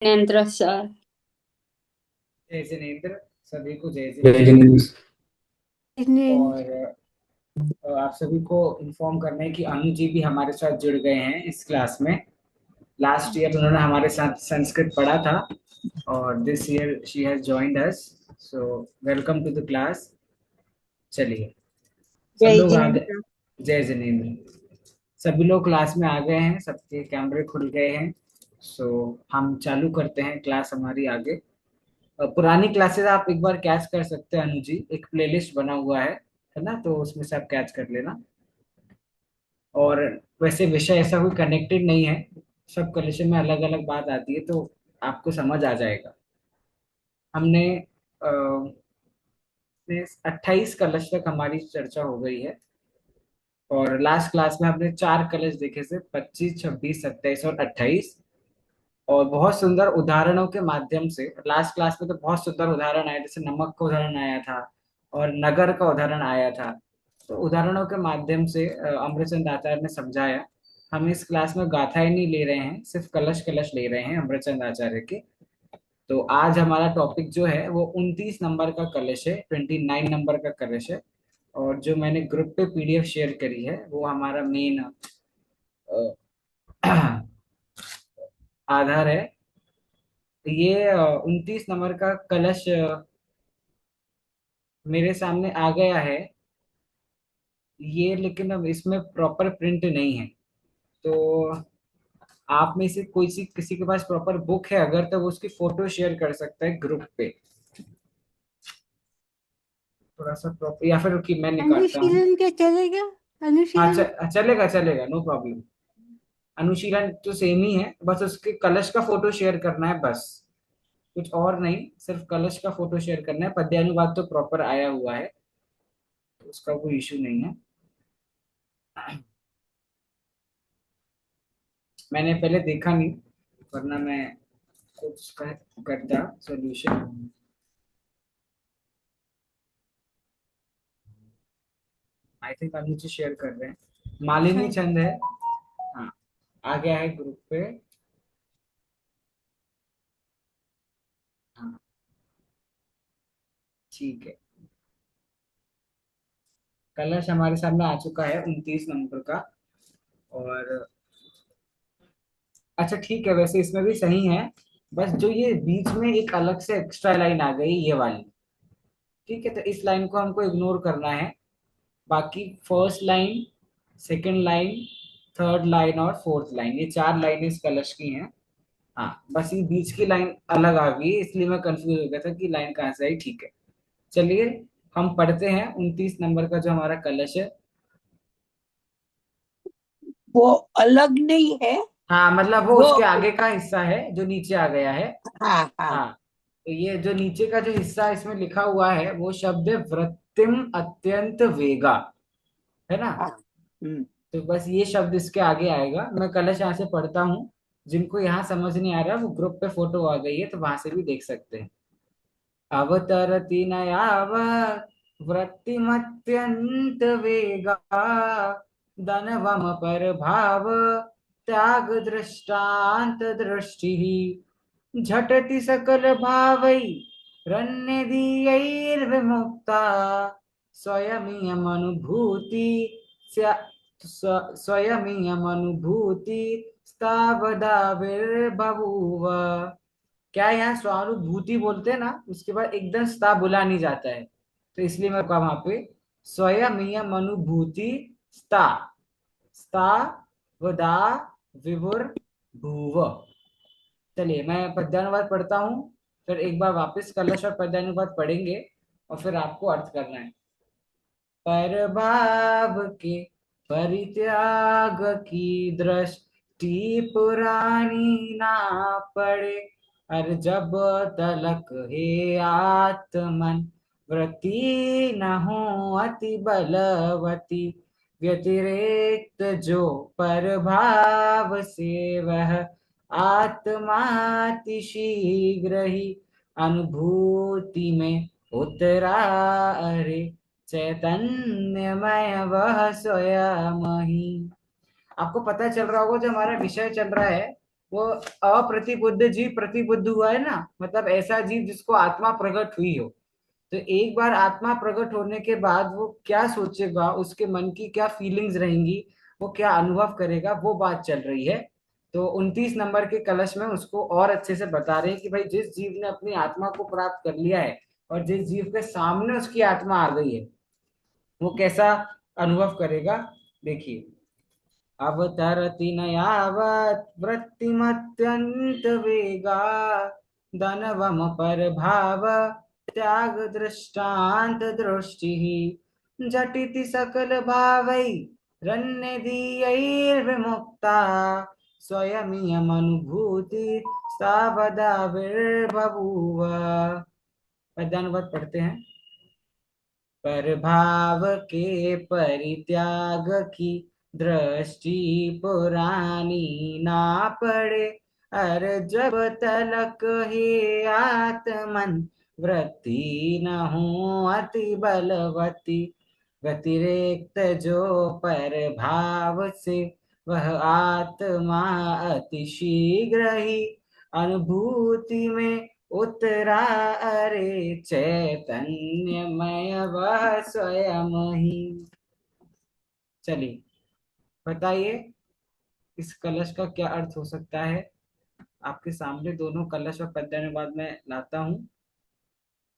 Narendra sir. जय जिनेन्द्र। सभी को जय जय जिनेन्द्र। जिनेन्द्र। और आप सभी को इन्फॉर्म करना है कि अनु जी भी हमारे साथ जुड़ गए हैं इस क्लास में। लास्ट ईयर उन्होंने हमारे साथ संस्कृत पढ़ा था और this year she has joined us. So welcome to the class. चलिए, सब जय लोग आ गए। जिनेंद्र। जय जिनेन्द्र। सभी लोग क्लास में आ गए हैं, सबके कैमरे खुल गए हैं। सो हम चालू करते हैं क्लास हमारी आगे। पुरानी क्लासेस आप एक बार कैच कर सकते हैं अनु जी, एक प्लेलिस्ट बना हुआ है ना, तो उसमें से आप कैच कर लेना। और वैसे विषय ऐसा कोई कनेक्टेड नहीं है, सब कलेक्शन में अलग अलग बात आती है, तो आपको समझ आ जाएगा। हमने 28 कलश तक हमारी चर्चा हो गई है। और लास्ट क्लास में हमने 4 कलश देखे थे, 25, 26, 27 और 28। और बहुत सुंदर उदाहरणों के माध्यम से लास्ट क्लास में तो बहुत सुंदर उदाहरण आए, जैसे नमक का उदाहरण आया था और नगर का उदाहरण आया था। तो उदाहरणों के माध्यम से अमृतचंद आचार्य ने समझाया। हम इस क्लास में गाथाएं नहीं ले रहे हैं, सिर्फ कलश कलश ले रहे हैं अमृतचंद आचार्य के। तो आज हमारा टॉपिक जो है वो 29 नंबर का कलश है, 29 नंबर का कलश है। और जो मैंने ग्रुप पे पीडीएफ शेयर करी है वो हमारा मेन आधार है। ये 29 नंबर का कलश मेरे सामने आ गया है ये, लेकिन अब इसमें प्रॉपर प्रिंट नहीं है। तो आप में से कोई सी किसी के पास प्रॉपर बुक है अगर, तो वो उसकी फोटो शेयर कर सकता है ग्रुप पे। थोड़ा सा प्रॉपर, या फिर रुकिए मैं निकालता हूँ। अनुशीलन क्या चलेगा? हाँ अनुशीलन। चलेगा चलेगा, नो प्रॉब्लम। अनुशीलन तो सेम ही है, बस उसके कलश का फोटो शेयर करना है बस। कुछ और नहीं, सिर्फ कलश का फोटो शेयर करना है। पद्यानुवाद तो प्रॉपर आया हुआ है, तो उसका कोई इशू नहीं है। मैंने पहले देखा नहीं, वरना मैं कुछ करता सॉल्यूशन। आई थिंक आप नीचे शेयर कर रहे हैं, मालिनी हाँ। चंद है। हाँ, आ गया है ग्रुप पे। हाँ, ठीक है। कलश हमारे सामने आ चुका है 29 नंबर का। और अच्छा ठीक है, वैसे इसमें भी सही है। बस जो ये बीच में एक अलग से एक्स्ट्रा लाइन आ गई, ये वाली। ठीक है, तो इस लाइन को हमको इग्नोर करना है। बाकी first line, second line, third line और फोर्थ लाइन, ये 4 लाइनें इस कलश की हैं। हाँ, बस ये बीच की लाइन अलग आ गई, इसलिए मैं कंफ्यूज हो गया था कि लाइन कहाँ से आई। ठीक है, चलिए हम पढ़ते हैं 29 नंबर का जो हमारा कलश है। वो अलग नहीं है। हाँ, मतलब वो वो उसके आगे का हिस्सा है जो नीचे आ गया है। हाँ हाँ। हाँ, तो ये जो नीचे का जो हिस्सा इसमें लिखा हुआ है वो शब्द है वृत्तिम अत्यंत वेगा, है ना। हाँ। हम्म। तो बस ये शब्द इसके आगे आएगा। मैं कलश यहाँ से पढ़ता हूँ, जिनको यहाँ समझ नहीं आ रहा वो ग्रुप पे फोटो आ गई है तो वहां से भी देख सकते हैं। अवतरति न यावत् वृत्तिमत्यंत वेगा, दानवम पर भाव त्याग दृष्टांत दृष्टि, झटति सकल भावै रण्यदीयैर्विमुक्ता, स्वयमियमनुभूति स्वयमियमनुभूति स्थावदाविर्बभूव। क्या है, यहाँ स्वानुभूति बोलते हैं ना, उसके बाद एकदम स्था बुला नहीं जाता है, तो इसलिए मैं कहा वहां पे स्वयमियम अनुभूति स्था, स्था वदा विभुर भूव। चलिए मैं पद्यानुवाद पढ़ता हूँ, फिर एक बार वापस कलश और पद्यानुवाद पढ़ेंगे और फिर आपको अर्थ करना है। पर भाव के परित्याग की दृष्टि पुरानी ना पड़े, और जब तलक हे आत्मन वृत्ति न हो अति बलवती, व्यतिरेक्त जो पर भाव से वह आत्माति शीघ्र ही अनुभूति में उतरा, अरे चैतन्यमय वह स्वयं ही। आपको पता चल रहा होगा जो हमारा विषय चल रहा है वो अप्रतिबुद्ध जीव प्रतिबुद्ध हुआ है ना, मतलब ऐसा जीव जिसको आत्मा प्रकट हुई हो। तो एक बार आत्मा प्रकट होने के बाद वो क्या सोचेगा, उसके मन की क्या फीलिंग्स रहेंगी, वो क्या अनुभव करेगा, वो बात चल रही है। तो 29 नंबर के कलश में उसको और अच्छे से बता रहे हैं कि भाई जिस जीव ने अपनी आत्मा को प्राप्त कर लिया है और जिस जीव के सामने उसकी आत्मा आ गई है, वो कैसा अनुभव करेगा। देखिए, अवतरति न यावत् वृत्तिमत्यंत वेगा दानवम पर भाव त्याग दृष्टांत दृष्टि झटिति सकल भावै रण्यदीयैर्विमुक्ता स्वयमियमनुभूति सावदाविर्बभूव। पद्यानुवाद पढ़ते हैं। पर भाव के परित्याग की दृष्टि पुरानी ना पड़े, अर जब तलक हे आत्मन वृत्ति न हो अति बलवती, व्यतिरेक्त जो पर भाव से वह आत्मा अति शीघ्र ही अनुभूति में उतरा, अरे चैतन्यमय वह स्वयं ही। चलिए बताइए, इस कलश का क्या अर्थ हो सकता है। आपके सामने दोनों कलश और पद्यानुवाद में लाता हूं।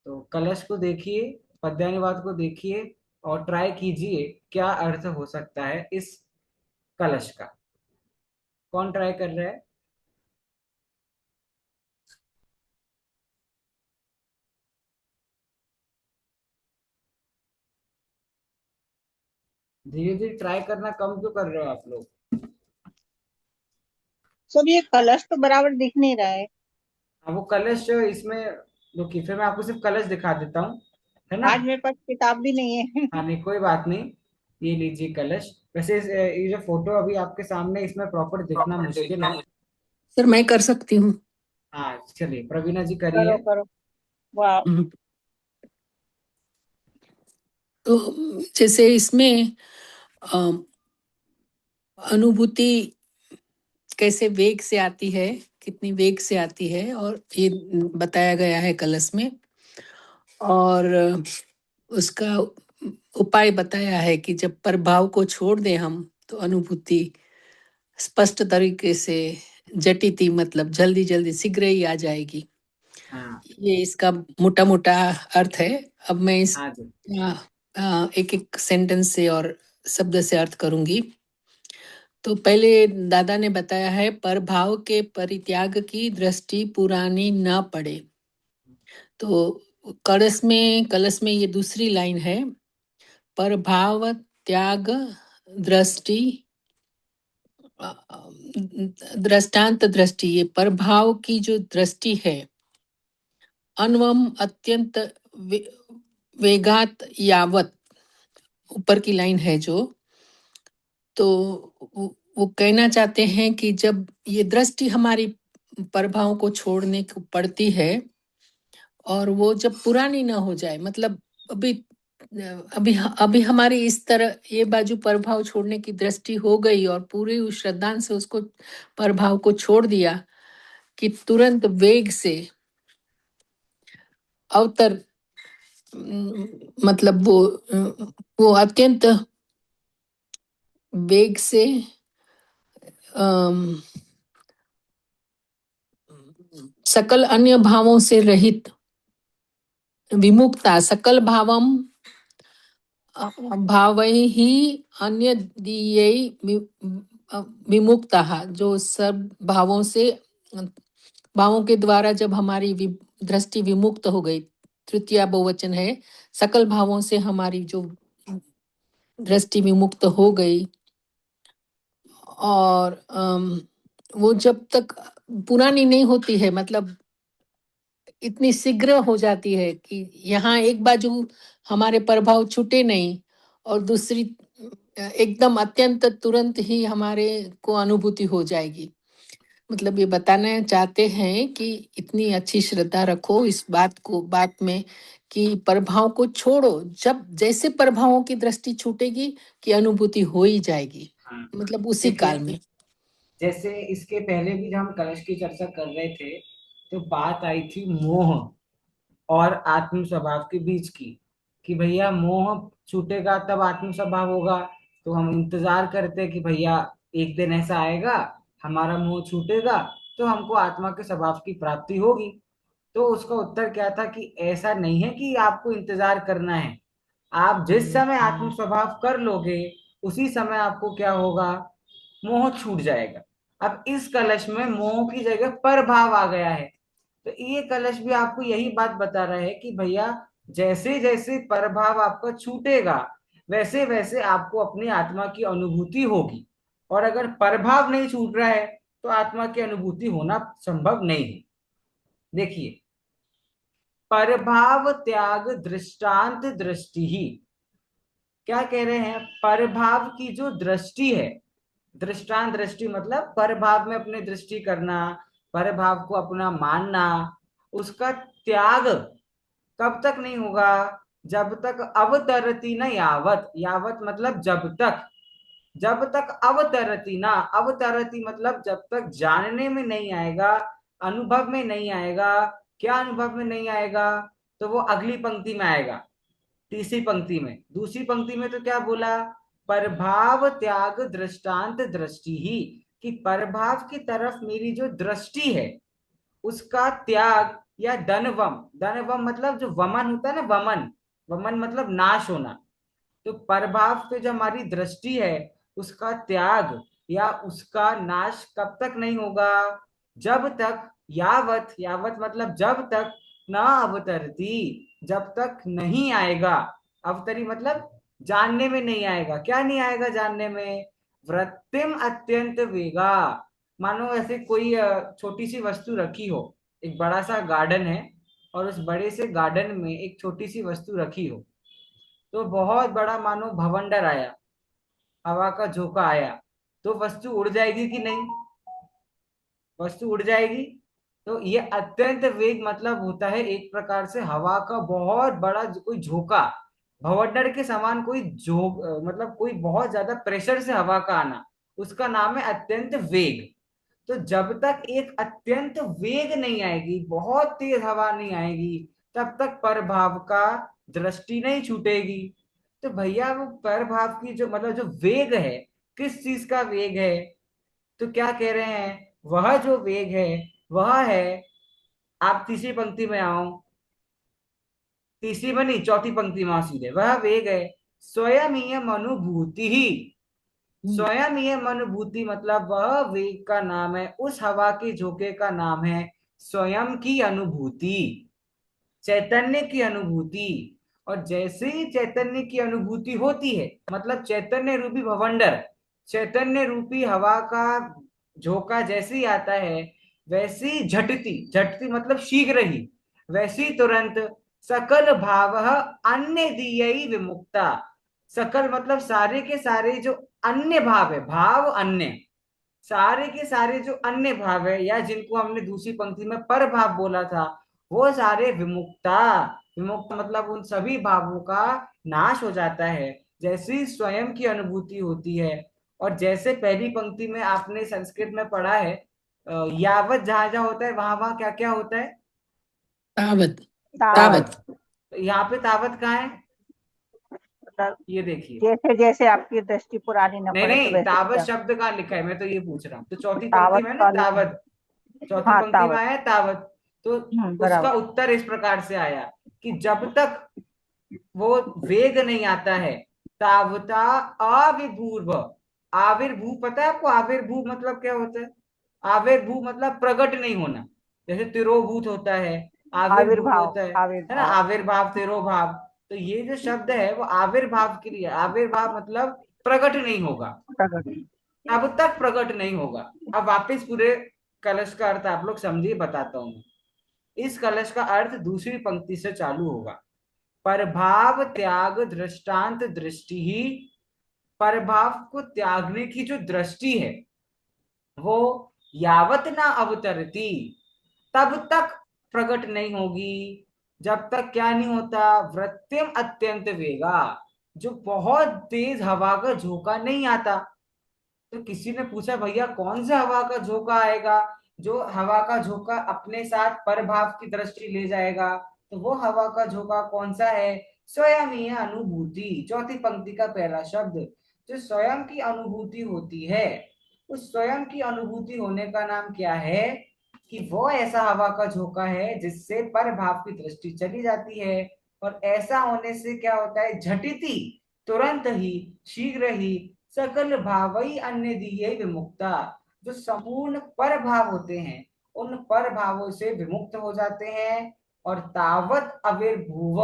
तो कलश को देखिए, पद्यानुवाद को देखिए और ट्राई कीजिए क्या अर्थ हो सकता है इस कलश का। कौन ट्राई कर रहा है। धीरे धीरे ट्राई करना कम क्यों कर रहे हो आप लोग। सब ये कलश तो बराबर दिख नहीं रहा है। हाँ, वो कलश इसमें, रुकिए फिर मैं आपको सिर्फ कलश दिखा देता हूँ, है ना। आज मेरे पास किताब भी नहीं है। हाँ नहीं, कोई बात नहीं। ये लीजिए कलश। वैसे ये जो फोटो अभी आपके सामने, इसमें प्रॉपर दिखना मुश्किल है। सर मैं कर सकती हूँ। हाँ चलिए, प्रवीणा जी करिए। करो करो। वाह। तो जैसे इसमें अनुभूति कैसे वेग से आती है, कितनी वेग से आती है, और ये बताया गया है कलश में। और उसका उपाय बताया है कि जब प्रभाव को छोड़ दें हम, तो अनुभूति स्पष्ट तरीके से जटिति मतलब जल्दी जल्दी शीघ्र ही आ जाएगी। हाँ ये इसका मोटा मोटा अर्थ है। अब मैं इस हाँ जी। एक एक सेंटेंस से और शब्द से अर्थ करूंगी। तो पहले दादा ने बताया है, प्रभाव के परित्याग की दृष्टि पुरानी न पड़े। तो कलश में ये दूसरी लाइन है, प्रभाव त्याग दृष्टि दृष्टांत दृष्टि। ये प्रभाव की जो दृष्टि है, अन्वम अत्यंत वेगात यावत, ऊपर की लाइन है जो। तो वो कहना चाहते हैं कि जब ये दृष्टि हमारी प्रभावों को छोड़ने को पड़ती है, और वो जब पुरानी ना हो जाए, मतलब अभी अभी अभी हमारी इस तरह ये बाजू प्रभाव छोड़ने की दृष्टि हो गई और पूरी उस श्रद्धांत से उसको प्रभाव को छोड़ दिया कि तुरंत वेग से अवतर, मतलब वो अत्यंत वेग से अम, सकल अन्य भावों से रहित विमुक्ता, सकल भावम भावैः अन्य दीयै विमुक्ता, जो सब भावों से, भावों के द्वारा जब हमारी दृष्टि विमुक्त हो गई, तृतीया बहुवचन है, सकल भावों से हमारी जो दृष्टि विमुक्त हो गई, और वो जब तक पुरानी नहीं होती है, मतलब इतनी शीघ्र हो जाती है कि यहाँ एक बाजू हमारे प्रभाव छूटे नहीं, और दूसरी एकदम अत्यंत तुरंत ही हमारे को अनुभूति हो जाएगी। मतलब ये बताना चाहते हैं कि इतनी अच्छी श्रद्धा रखो इस बात में कि प्रभाव को छोड़ो, जब जैसे प्रभावों की दृष्टि छूटेगी कि अनुभूति हो ही जाएगी, हाँ मतलब उसी देखिए, काल में। जैसे इसके पहले भी जब हम कलश की चर्चा कर रहे थे तो बात आई थी मोह और आत्म स्वभाव के बीच की, कि भैया मोह छूटेगा तब आत्म स्वभाव होगा। तो हम इंतजार करते हैं कि भैया एक दिन ऐसा आएगा, हमारा मोह छूटेगा, तो हमको आत्मा के स्वभाव की प्राप्ति होगी। तो उसका उत्तर क्या था कि ऐसा नहीं है कि आपको इंतजार करना है। आप जिस समय आत्म स्वभाव कर लोगे उसी समय आपको क्या होगा, मोह छूट जाएगा। अब इस कलश में मोह की जगह पर भाव आ गया है। तो ये कलश भी आपको यही बात बता रहा है कि भैया जैसे जैसे प्रभाव आपका छूटेगा वैसे वैसे आपको अपनी आत्मा की अनुभूति होगी। और अगर प्रभाव नहीं छूट रहा है तो आत्मा की अनुभूति होना संभव नहीं है। देखिए, प्रभाव त्याग दृष्टांत दृष्टि ही, क्या कह रहे हैं, प्रभाव की जो दृष्टि है, दृष्टांत दृष्टि मतलब परभाव में अपने दृष्टि करना, परभाव को अपना मानना, उसका त्याग कब तक नहीं होगा, जब तक अवतरती न यावत, यावत मतलब जब तक, जब तक अवतरती ना, अवतरती मतलब जब तक जानने में नहीं आएगा, अनुभव में नहीं आएगा। क्या अनुभव में नहीं आएगा, तो वो अगली पंक्ति में आएगा, तीसरी पंक्ति में। दूसरी पंक्ति में तो क्या बोला, प्रभाव त्याग दृष्टांत दृष्टि ही, कि प्रभाव की तरफ मेरी जो दृष्टि है उसका त्याग, या दनवम, दनवम मतलब जो वमन होता है ना, वमन, वमन मतलब नाश होना। तो प्रभाव पे जो हमारी दृष्टि है उसका त्याग या उसका नाश कब तक नहीं होगा, जब तक यावत, यावत मतलब जब तक, ना अवतरती, जब तक नहीं आएगा, अवतरी मतलब जानने में नहीं आएगा। क्या नहीं आएगा जानने में, वृत्तिम अत्यंत वेगा। मानो ऐसे कोई छोटी सी वस्तु रखी हो, एक बड़ा सा गार्डन है और उस बड़े से गार्डन में एक छोटी सी वस्तु रखी हो, तो बहुत बड़ा मानो भवंडर आया, हवा का झोंका आया, तो वस्तु उड़ जाएगी कि नहीं, वस्तु उड़ जाएगी। तो ये अत्यंत वेग मतलब होता है एक प्रकार से हवा का बहुत बड़ा कोई झोंका, भवंडर के समान कोई झोंक, मतलब कोई बहुत ज्यादा प्रेशर से हवा का आना, उसका नाम है अत्यंत वेग। तो जब तक एक अत्यंत वेग नहीं आएगी, बहुत तेज हवा नहीं आएगी, तब तक प्रभाव का दृष्टि नहीं छूटेगी। तो भैया वो प्रभाव की जो मतलब जो वेग है, किस चीज का वेग है, तो क्या कह रहे हैं, वह जो वेग है वह है, आप तीसरी पंक्ति में आओ, तीसरी में नहीं चौथी पंक्ति में आओ सीधे, वह वेग है स्वयं अनुभूति ही। स्वयं अनुभूति मतलब वह वेग का नाम है, उस हवा के झोंके का नाम है स्वयं की अनुभूति, चैतन्य की अनुभूति। और जैसे ही चैतन्य की अनुभूति होती है, मतलब चैतन्य रूपी भवंडर, चैतन्य रूपी हवा का झोंका जैसे ही आता है, वैसे ही झटती, झटती मतलब शीघ्र ही, वैसे ही तुरंत सकल भाव अन्य दियई विमुक्ता। सकल मतलब सारे के सारे जो अन्य भाव है, भाव अन्य, सारे के सारे जो अन्य भाव है, या जिनको हमने दूसरी पंक्ति में पर भाव बोला था, वो सारे विमुक्ता, विमुक्त मतलब उन सभी भावों का नाश हो जाता है जैसी स्वयं की अनुभूति होती है। और जैसे पहली पंक्ति में आपने संस्कृत में पढ़ा है, यावत जहां जहां होता है वहां वहां क्या क्या होता है, तावत तावत, तावत तो यहाँ पे तावत कहाँ है, मतलब ये देखिए, जैसे जैसे आपकी दृष्टि पुरानी न नहीं पड़े तो नहीं, वैसे तावत वैसे शब्द कहाँ लिखा है, मैं तो ये पूछ रहा हूँ। तो चौथी पंक्ति तावत में है ना काल में। तावत, चौथी हाँ पंक्ति में तावत, आया तावत। तो उसका बराबर। उत्तर इस प्रकार से आया कि जब तक वो वेग नहीं आता है, तावता आविर्भूव, आविर्भू पता है आपको, आविर्भू मतलब क्या होता है, आविर्भू मतलब प्रकट नहीं होना, जैसे तिरोभूत होता है, आविर्भूत आविर्भाव, होता है ना, आविर्भाव। आविर्भाव तिरोभाव। तो ये जो शब्द है वो आविर्भाव के लिए, आविर्भाव मतलब प्रकट नहीं होगा, प्रकट। अब तक प्रकट नहीं होगा। अब वापस पूरे कलश का अर्थ आप लोग समझिए, बताता हूं मैं। इस कलश का अर्थ दूसरी पंक्ति से चालू होगा, प्रभाव त्याग दृष्टांत दृष्टि ही। प्रभाव को त्यागने की जो दृष्टि है वो यावत ना अवतरती, तब तक प्रकट नहीं होगी, जब तक क्या नहीं होता, वृत्तिम अत्यंत वेगा, जो बहुत तेज हवा का झोंका नहीं आता। तो किसी ने पूछा भैया कौन सा हवा का झोंका आएगा जो हवा का झोंका अपने साथ परभाव की दृष्टि ले जाएगा, तो वो हवा का झोंका कौन सा है? स्वयं ही है अनुभूति। चौथी पंक्ति का पहला शब्द, जो स्वयं की अनुभूति होती है, उस स्वयं की अनुभूति होने का नाम क्या है? कि वो ऐसा हवा का झोंका है जिससे परभाव की दृष्टि चली जाती है, और ऐसा होने से क्या होता है? झटिति, तुरंत ही, शीघ्र ही, सकल भावई अन्य दिए विमुक्ता, जो संपूर्ण पर भाव होते हैं उन पर भावों से विमुक्त हो जाते हैं। और तावत अविर्भुव,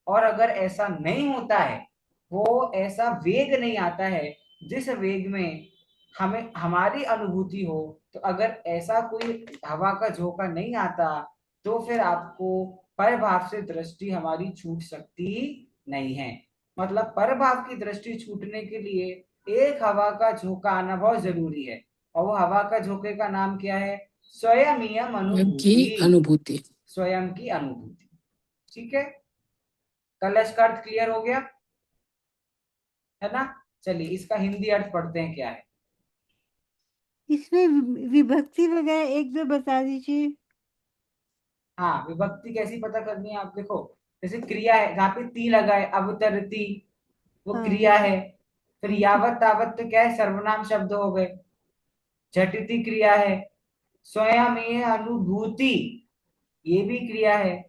और अगर ऐसा नहीं होता है, वो ऐसा वेग नहीं आता है जिस वेग में हमें हमारी अनुभूति हो, तो अगर ऐसा कोई हवा का झोंका नहीं आता तो फिर आपको पर भाव से दृष्टि हमारी छूट सकती नहीं है। मतलब पर भाव की दृष्टि छूटने के लिए एक हवा का झोंका आना बहुत जरूरी है, और वो हवा का झोंके का नाम क्या है? स्वयं की अनुभूति। अनुभूति। स्वयं की अनुभूति। ठीक है, कलश का अर्थ क्लियर हो गया है ना? चलिए इसका हिंदी अर्थ पढ़ते हैं क्या है। इसमें विभक्ति वगैरह एक दो बता दीजिए। हाँ, विभक्ति कैसी पता करनी है? आप देखो, जैसे क्रिया है, जहाँ पे ती लगा है, अवतरती, वो हाँ। क्रिया है। फिर यावत तावत तो क्या है? सर्वनाम शब्द हो गए। झटिति क्रिया है। स्वयं ये अनुभूति, ये भी क्रिया है।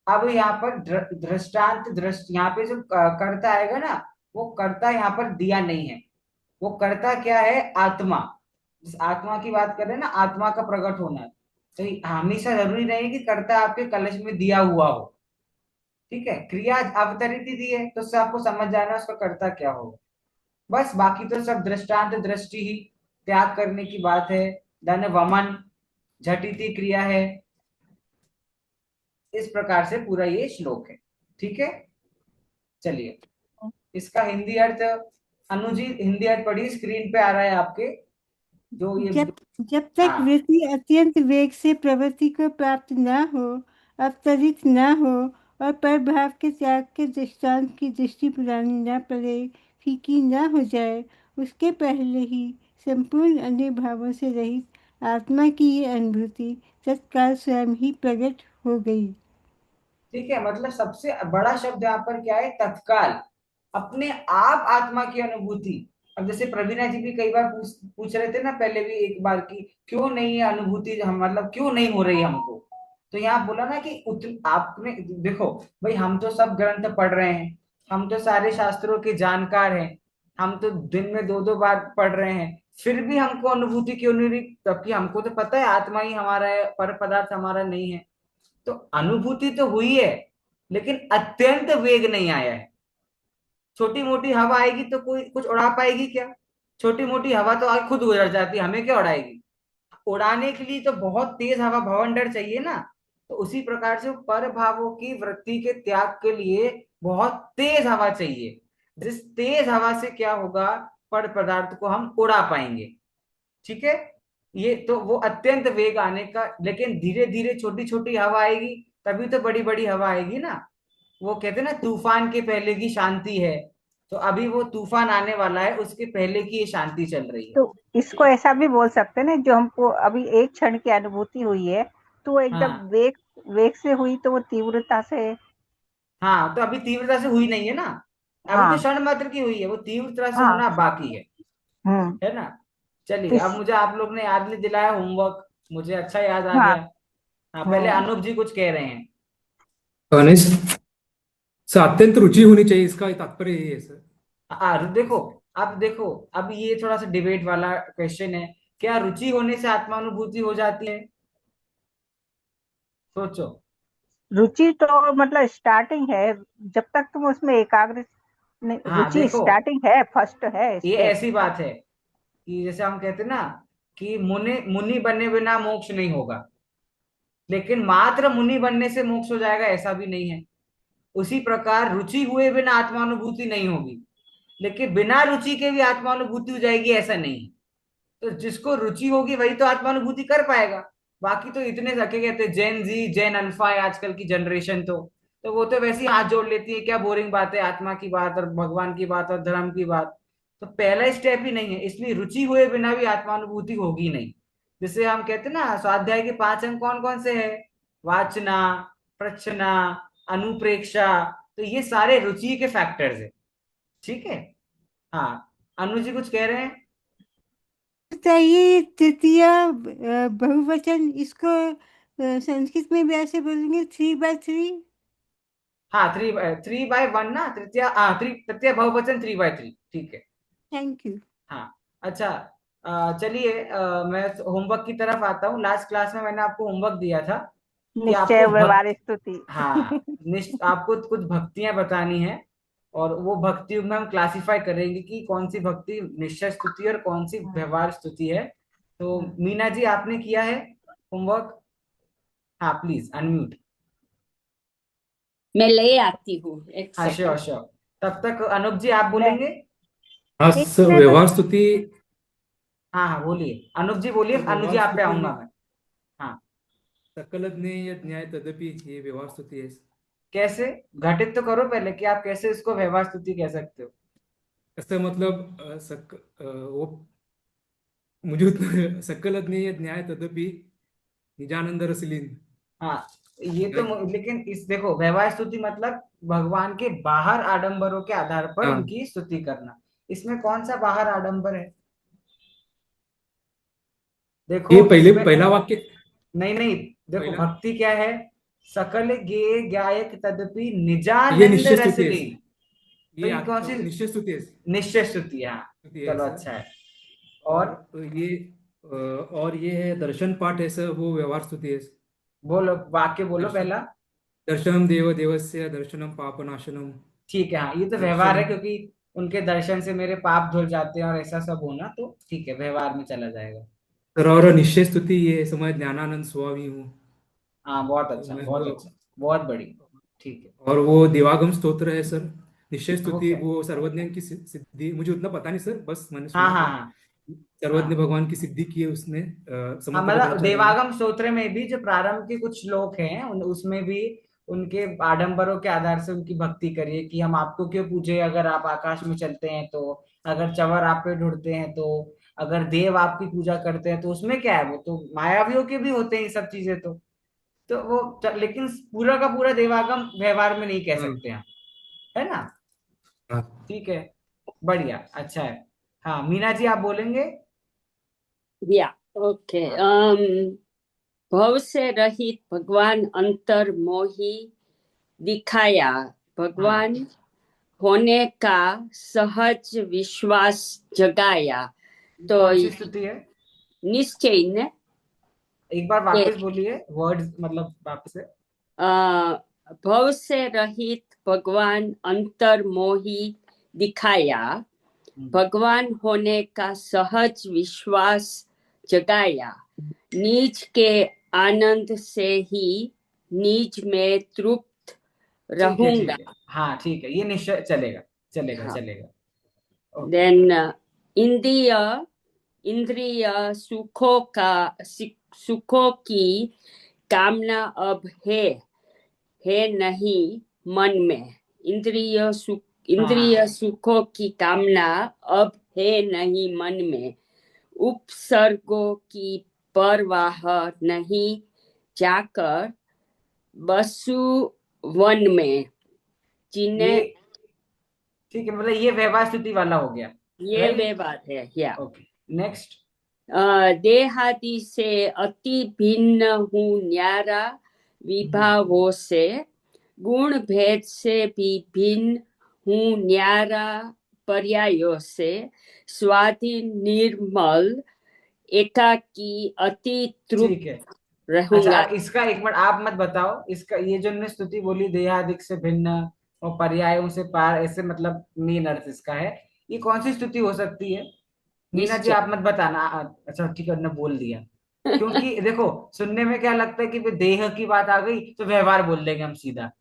अब यहाँ पर दृष्टांत दृष्ट, यहाँ पे जो कर्ता आएगा ना, वो कर्ता यहाँ पर दिया नहीं है। वो कर्ता क्या है? आत्मा। जिस आत्मा की बात कर रहे हैं ना, आत्मा का प्रकट होना, तो हमेशा जरूरी नहीं है कि कर्ता आपके कलश में दिया हुआ हो। ठीक है, क्रिया अवतरित दी है तो उससे आपको समझ जाना उसका कर्ता क्या होगा। बस बाकी तो सब दृष्टांत दृष्टि ही, त्याग करने की बात है। धन वमन, झटिति क्रिया है। इस प्रकार से पूरा ये श्लोक है। ठीक है, चलिए इसका हिंदी अर्थ, अनुजी हिंदी अर्थ पढ़िए, स्क्रीन पे आ रहा है आपके। जो ये जब तक हाँ, वृत्ति अत्यंत वेग से प्रवृत्ति को प्राप्त न हो, अवतरित न हो और परभाव के त्याग के दृष्टांत की दृष्टि पुरानी न पड़े, फीकी न हो जाए, उसके पहले ही संपूर्ण अन्य भावों से रहित आत्मा की ये अनुभूति तत्काल स्वयं ही प्रकट हो गई। ठीक है, मतलब सबसे बड़ा शब्द यहाँ पर क्या है? तत्काल, अपने आप आत्मा की अनुभूति। अब जैसे प्रवीणा जी भी कई बार पूछ रहे थे ना पहले भी एक बार की, क्यों नहीं है अनुभूति, हम मतलब क्यों नहीं हो रही हमको। तो यहाँ बोला ना कि आपने देखो भाई, हम तो सब ग्रंथ पढ़ रहे हैं, हम तो सारे शास्त्रों के जानकार हैं, हम तो दिन में दो दो बार पढ़ रहे हैं, फिर भी हमको अनुभूति क्यों नहीं रही? तबकि हमको तो पता है आत्मा ही हमारा है, पर पदार्थ हमारा नहीं है। तो अनुभूति तो हुई है, लेकिन अत्यंत वेग नहीं आया है। छोटी मोटी हवा आएगी तो कोई कुछ उड़ा पाएगी क्या? छोटी मोटी हवा तो आगे खुद गुजर जाती है, हमें क्या उड़ाएगी? उड़ाने के लिए तो बहुत तेज हवा, भवंडर चाहिए ना। तो उसी प्रकार से पर भावों की वृत्ति के त्याग के लिए बहुत तेज हवा चाहिए, जिस तेज हवा से क्या होगा? पर पदार्थ को हम उड़ा पाएंगे। ठीक है, ये तो वो अत्यंत वेग आने का, लेकिन धीरे धीरे छोटी छोटी हवा आएगी तभी तो बड़ी बड़ी हवा आएगी ना। वो कहते हैं ना, तूफान के पहले की शांति है, तो अभी वो तूफान आने वाला है, उसके पहले की ये शांति चल रही है। तो इसको ऐसा भी बोल सकते हैं ना, जो हमको अभी एक क्षण की अनुभूति हुई है तो वो एकदम हाँ वेग वेग से हुई, तो वो तीव्रता से। हाँ, तो अभी तीव्रता से हुई नहीं है ना, अभी तो हाँ क्षण मात्र की हुई है, वो तीव्रता से हाँ। होना बाकी हम्म। है ना? चलिए, तो अब मुझे आप लोग ने याद नहीं दिलाया होमवर्क, मुझे अच्छा याद आ हाँ गया। हाँ, पहले हाँ। अनूप जी कुछ कह रहे हैं। कनिष्ठ से अत्यंत रुचि होनी चाहिए, इसका तात्पर्य यही है सर। देखो, अब देखो, अब ये थोड़ा सा डिबेट वाला क्वेश्चन है। क्या रुचि होने से आत्मानुभूति हो जाती है? सोचो। रुचि तो मतलब स्टार्टिंग है, जब तक तुम उसमें एकाग्र नहीं, हाँ रुचि देखो, स्टार्टिंग है, फर्स्ट है ये स्टेप। ऐसी बात है कि जैसे हम कहते हैं ना कि मुनि मुनि बनने बिना मोक्ष नहीं होगा, लेकिन मात्र मुनि बनने से मोक्ष हो जाएगा ऐसा भी नहीं है। उसी प्रकार रुचि हुए बिना आत्मानुभूति नहीं होगी, लेकिन बिना रुचि के भी आत्मानुभूति हो जाएगी ऐसा नहीं है। तो जिसको रुचि होगी वही तो आत्मानुभूति कर पाएगा। बाकी तो इतने सके कहते हैं जेन जी, जेन अल्फा है आजकल की जनरेशन, तो वो तो वैसे ही हाथ जोड़ लेती है, क्या बोरिंग बात है आत्मा की बात और भगवान की बात और धर्म की बात। तो पहला स्टेप ही नहीं है, इसलिए रुचि हुए बिना भी आत्मानुभूति होगी नहीं। जैसे हम कहते हैं ना, स्वाध्याय के 5 अंक कौन कौन से है? वाचना, प्रच्छना, अनुप्रेक्षा। तो ये सारे रुचि के फैक्टर्स है। ठीक है। हाँ, अनु जी कुछ कह रहे हैं? ये तृतीय बहुवचन, इसको संस्कृत में भी ऐसे बोलेंगे 3/3। हाँ, 3/1 ना, तृतीय, हाँ, तृतीय बहुवचन 3/3। ठीक है। Thank you. हाँ, अच्छा, चलिए, मैं होमवर्क की तरफ आता हूँ। लास्ट क्लास में मैंने आपको होमवर्क दिया था कि निश्चय आपको व्यवहार स्तुति। हाँ, आपको कुछ भक्तियां बतानी है, और वो भक्ति में हम क्लासिफाई करेंगे कि कौन सी भक्ति निश्चय स्तुति और कौन सी व्यवहार स्तुति है। तो मीना जी, आपने किया है होमवर्क? हाँ, प्लीज अनम्यूट। मैं ले आती हूँ, एक हाँ, श्योर सेकंड। श्योर। तब तक अनूप जी आप मैं बोलेंगे? हाँ एक व्यवहार स्तुति। हाँ हाँ, बोलिए अनूप जी, बोलिए। सर अनु जी व्यवहार आप पे स्तुति आऊंगा में मैं। हाँ, सकल ज्ञेय न्याय तदपि, ये व्यवहार स्तुति है। कैसे? घटित तो करो पहले कि आप कैसे इसको व्यवहार स्तुति कह सकते हो। इसका मतलब वो मुझे उतना सकल ज्ञेय न्याय तदपि निजानंद रसलीन। हाँ, ये तो लेकिन इस देखो, व्यवहार स्तुति मतलब भगवान के बाहर आडंबरों के आधार पर हाँ, उनकी स्तुति करना। इसमें कौन सा बाहर आडंबर है? ये देखो पहले इसमें, पहला वाक्य। नहीं नहीं, देखो पहला भक्ति क्या है? सकल गे गायक तदपि ये निजानंद निश्चय स्तुति है रसली। सर। तो ये ये कौन सी? निश्चय स्तुति है। निश्चय स्तुति है। हाँ, स्तुति है चलो सर। अच्छा है। और और ये और ये है दर्शन पाठ है सर, वो व्यवहार स्तुति है। बोलो, वाक्य बोलो दर्शन पहला। दर्शनम देव देवस्य दर्शनम पापनाशनम। ठीक है, हाँ, ये तो व्यवहार है, दर्शनम क्योंकि उनके दर्शन से मेरे पाप धुल जाते हैं और ऐसा सब होना, तो ठीक है, व्यवहार में चला जाएगा। सर। और निश्चय स्तुति ये समय ज्ञानानंद स्वामी हूँ। हाँ, बहुत तो अच्छा, मैं बहुत वो अच्छा, बहुत बड़ी। ठीक है। और वो दिवागम स्तोत्र है सर। निश्चय वो स्तुति क्या है? वो सर्वज्ञ की सिद्धि, मुझे उतना पता नहीं सर, बस मैंने हाँ सुना हाँ था। हाँ सर्वज्ञ हाँ भगवान की सिद्धि की है उसने, हाँ, समर्थ मतलब भट्टाचार्य ने। देवागम स्तोत्र में भी जो प्रारंभ के कुछ श्लोक हैं, उसमें भी उनके आडंबरों के आधार से उनकी भक्ति करिए कि हम आपको क्यों पूजे, अगर आप आकाश में चलते हैं तो, अगर चंवर आप पे ढूंढते हैं तो, अगर देव आपकी पूजा करते हैं तो, उसमें क्या है? वो तो मायावियों के भी होते हैं ये सब चीजें तो वो लेकिन पूरा का पूरा देवागम व्यवहार में नहीं कह हाँ सकते हैं, है ना? हाँ। ठीक है, बढ़िया, अच्छा है। हाँ, मीना जी आप बोलेंगे? या ओके। हाँ भव से रहित भगवान अंतर्मोही दिखाया, हाँ, भगवान होने का सहज विश्वास जगाया। ये तो कौन सी स्तुति है? निश्चय ने एक बार वापस बोलिए वर्ड्स, मतलब वापस से। भव से रहित भगवान अंतर्मोही दिखाया, भगवान होने का सहज विश्वास जगाया, निज के आनंद से ही निज में तृप्त ठीक है, रहूंगा। ठीक है, हाँ ठीक है, ये निश्चय चलेगा, चलेगा हाँ। चलेगा। ओके। देन इंद्रिय इंद्रिय सुखों की कामना अब है नहीं मन में। इंद्रिय हाँ सुखों की कामना अब है नहीं मन में। उपसर्गों की परवाह नहीं, जाकर बसु वन में ये जिन्हें। ठीक है, मतलब ये व्यवहार स्तुति वाला हो गया, ये वे राइट? बात है। या ओके, नेक्स्ट। देहादि से अति भिन्न हूँ न्यारा, विभावों से गुण भेद से भी भिन्न हूँ न्यारा, पर्यायों से स्वाधीन निर्मल एकाकी अति तृप्त ठीक है, अच्छा, रहूंगा। इसका एक मिनट आप मत बताओ, इसका ये जो हमने स्तुति बोली, देहादिक से भिन्न और पर्यायों से पार, ऐसे मतलब मेन अर्थ इसका है, ये कौन सी स्तुति हो सकती है? मीना जी निश्चय। आप मत बताना। अच्छा ठीक है, उन्होंने बोल दिया। क्योंकि देखो, सुनने में क्या लगता है कि भाई देह की बात आ गई तो व्यवहार बोल देंगे हम सीधा।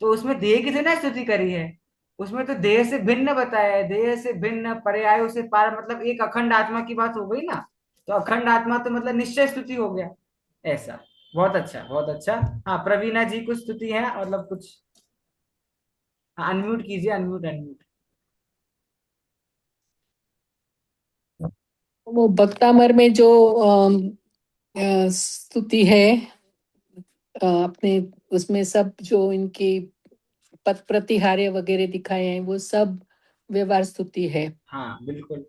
तो उसमें देह की तो ना स्तुति करी है, उसमें तो देह से भिन्न बताया है, देह से भिन्न पर्यायों से पार, मतलब एक अखंड आत्मा की बात हो गई ना। तो अखंड आत्मा तो मतलब निश्चय स्तुति हो गया, ऐसा। बहुत अच्छा, बहुत अच्छा। हाँ, प्रवीणा जी कुछ स्तुति है, मतलब कुछ? हाँ, अनम्यूट कीजिए, अनम्यूट अनम्यूट। वो भक्तामर में जो स्तुति है, अपने उसमें सब जो इनकी पद प्रतिहार्य वगैरह दिखाए हैं वो सब व्यवहार स्तुति है। हाँ बिल्कुल।